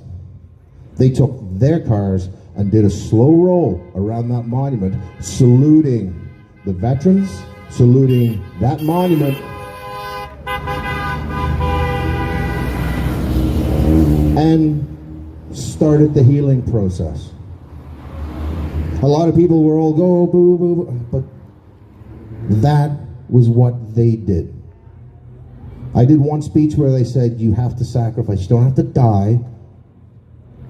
they took their cars, and did a slow roll around that monument, saluting the veterans, saluting that monument, and started the healing process. A lot of people were all go boo boo, but that was what they did. I did one speech where they said you have to sacrifice. You don't have to die.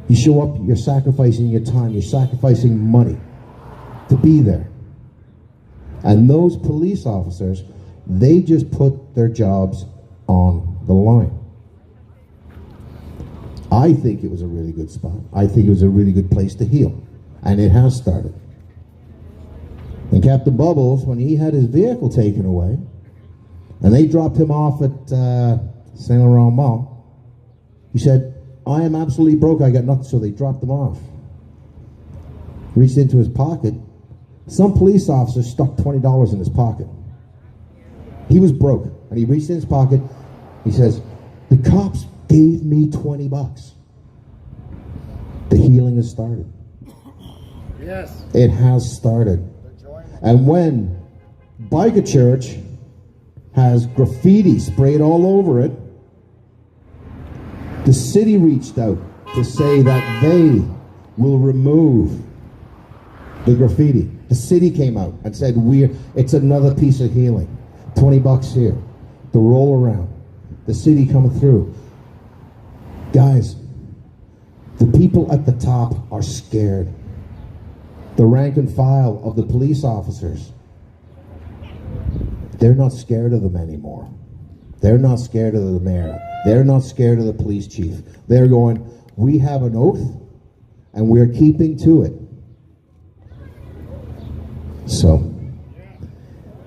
You show up, you're sacrificing your time, you're sacrificing money to be there. And those police officers, they just put their jobs on the line. I think it was a really good spot. I think it was a really good place to heal. And it has started. And Captain Bubbles, when he had his vehicle taken away, and they dropped him off at Saint Laurent Mall, he said, I am absolutely broke, I got nothing, so they dropped him off. Reached into his pocket. Some police officer stuck $20 in his pocket. He was broke, and he reached in his pocket. He says, the cops gave me $20. The healing has started.
Yes.
It has started. And when Biker Church has graffiti sprayed all over it, the city reached out to say that they will remove the graffiti. The city came out and said, it's another piece of healing. $20 here. The roll around. The city coming through. Guys, the people at the top are scared. The rank and file of the police officers, they're not scared of them anymore. They're not scared of the mayor. They're not scared of the police chief. They're going, we have an oath, and we're keeping to it. So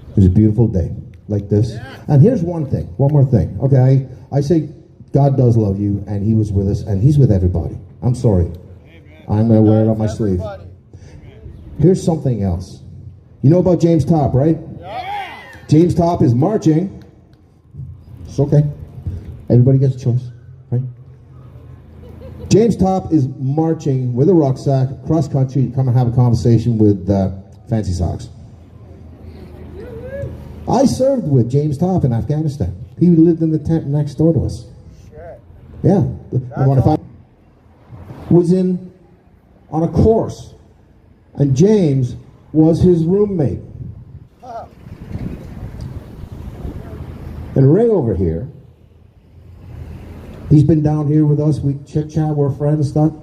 it was a beautiful day like this. And here's one more thing. Okay, I say God does love you, and he was with us, and he's with everybody. I'm sorry. I'm going to wear it on my sleeve. Here's something else. You know about James Top, right? James Top is marching. It's okay. Everybody gets a choice, right? James Top is marching with a rucksack cross country to come and have a conversation with Fancy Socks. I served with James Top in Afghanistan. He lived in the tent next door to us. Yeah. Was in on a course, and James was his roommate. And Ray over here, he's been down here with us. We chit chat, we're friends and stuff.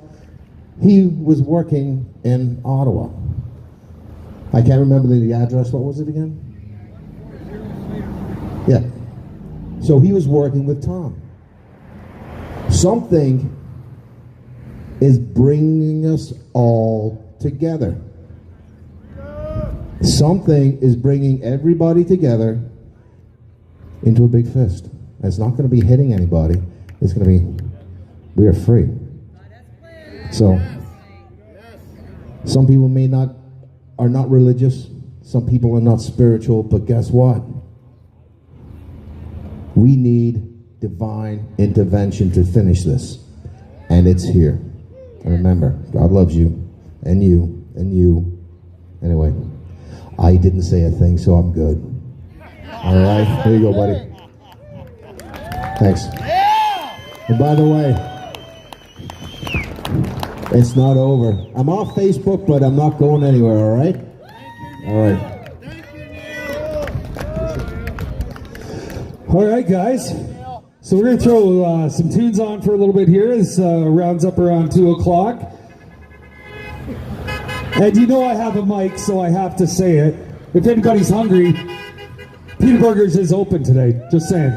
He was working in Ottawa. I can't remember the address. What was it again? Yeah. So he was working with Tom. Something is bringing us all together. Something is bringing everybody together into a big fist. It's not going to be hitting anybody. It's going to be, we are free. So, some people are not religious. Some people are not spiritual. But guess what? We need divine intervention to finish this. And it's here. And remember, God loves you, and you, and you. Anyway, I didn't say a thing, so I'm good. All right, here you go, buddy. Thanks. And by the way, it's not over. I'm off Facebook, but I'm not going anywhere, all right? All right.
All right, guys. So we're going to throw some tunes on for a little bit here. This rounds up around 2 o'clock. And you know I have a mic, so I have to say it. If anybody's hungry, Peter Burgers is open today. Just saying.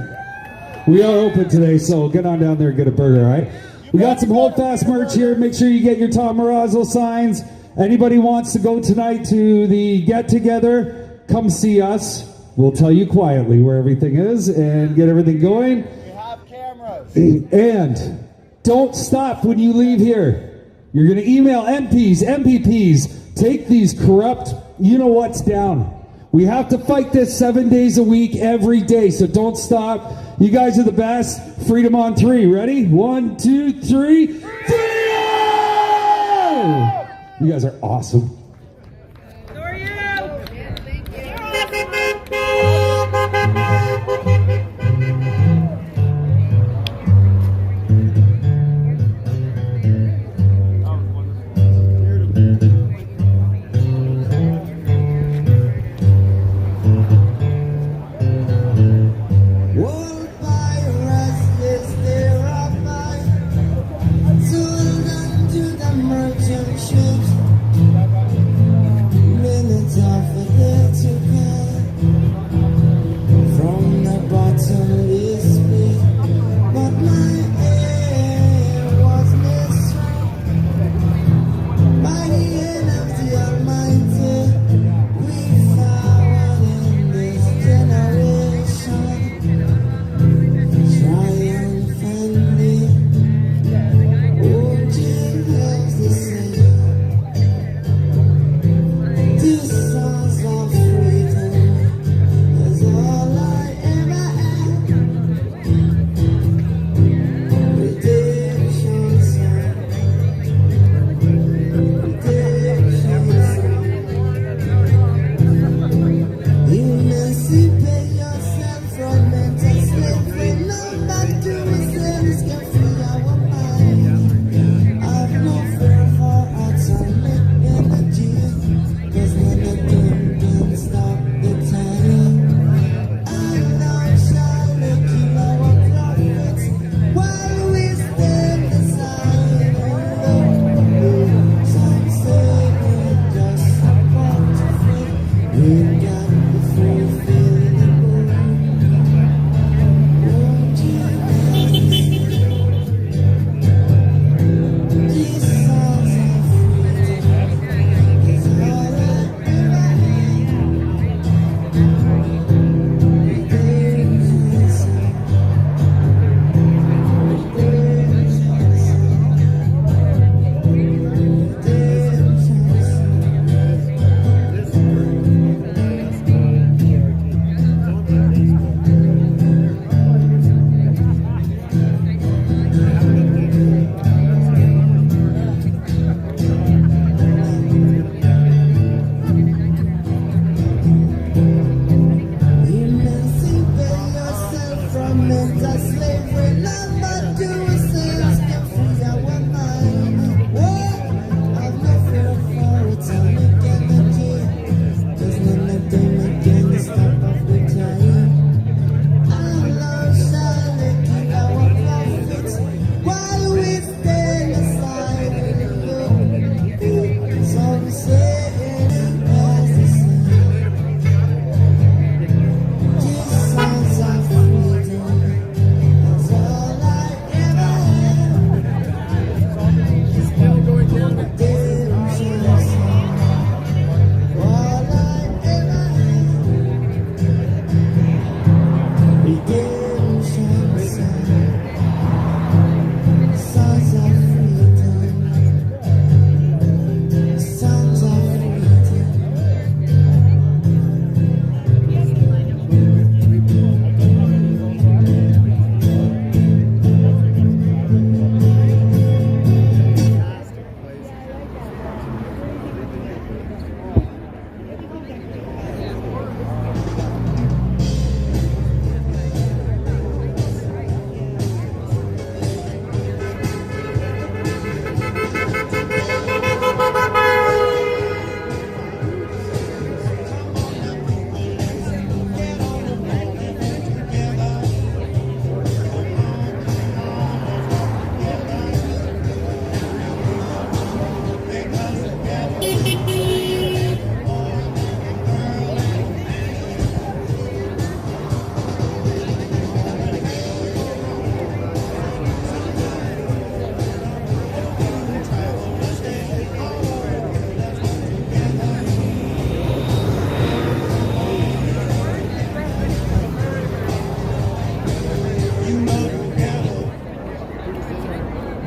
We are open today, so get on down there and get a burger, all right? We got some Hold Fast merch here. Make sure you get your Tom Marazzo signs. Anybody wants to go tonight to the get-together, come see us. We'll tell you quietly where everything is and get everything going. And don't stop when you leave here. You're going to email MPs, MPPs, take these corrupt you-know-whats down. We have to fight this 7 days a week, every day, so don't stop. You guys are the best. Freedom on 3. Ready? 1, 2, 3. Freedom! You guys are awesome.
So are you. Yeah, thank you.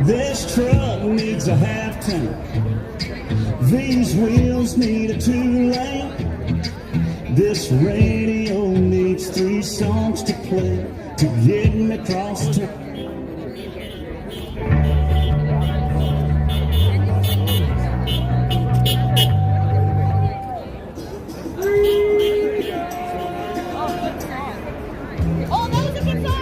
This truck needs a half tank. These wheels need a 2-lane. This radio needs 3 songs to play to get me across town.
Oh, that was a good song.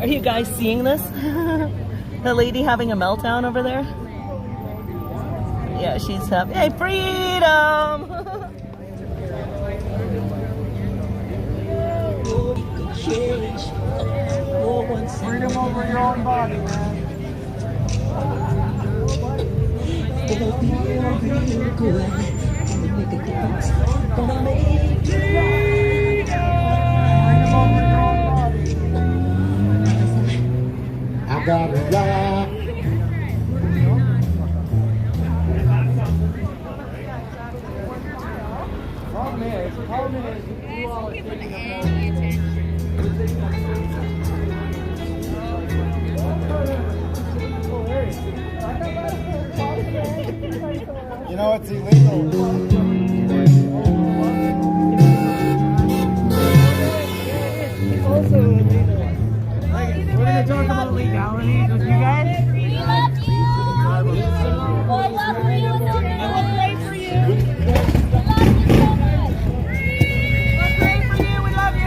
you guys seeing this? The lady having a meltdown over there? Yeah, she's happy. Hey, freedom!
Freedom over your own body, man.
I got it right.
Problem is, you all are taking
You know it's illegal.
It's also illegal. We're gonna talk about legalities with you guys.
We love you. I love you. We'll pray for you. We love you so much. We'll pray for you. We love you.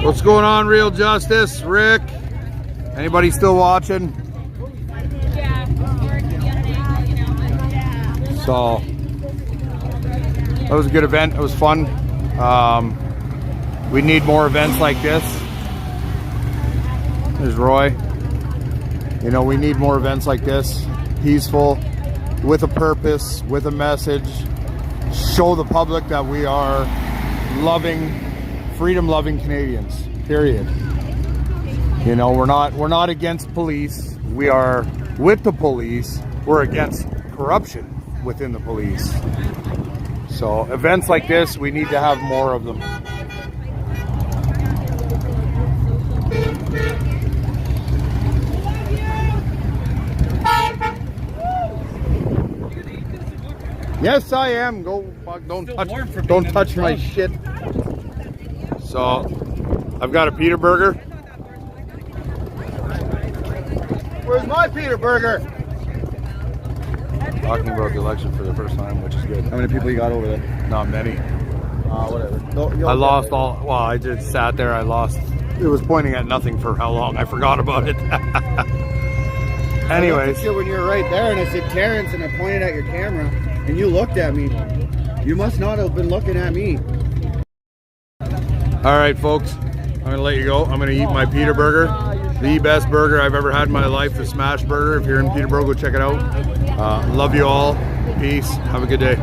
What's going on, Real Justice? Rick? Anybody still watching? So, that was a good event. It was fun. We need more events like this. There's Roy. You know, we need more events like this. Peaceful, with a purpose, with a message. Show the public that we are loving, freedom-loving Canadians, period. You know, we're not against police. We are with the police. We're against corruption within the police. So events like this, we need to have more of them. Yes, I am. Go, fuck, don't touch my shit. So, I've got a Peter Burger. Where's my Peter Burger? Talking about the election for the first time, which is good.
How many people you got over there?
Not many.
Whatever.
I lost all. Well, I just sat there. I lost. It was pointing at nothing for how long? I forgot about it. Anyways.
I when you were right there, and I said Terrence, and I pointed at your camera. and you looked at me. You must not have been looking at me.
All right, folks, I'm gonna let you go. I'm gonna eat my Peter Burger, the best burger I've ever had in my life, the Smash Burger. If you're in Peterborough, go check it out. Love you all. Peace. Have a good day.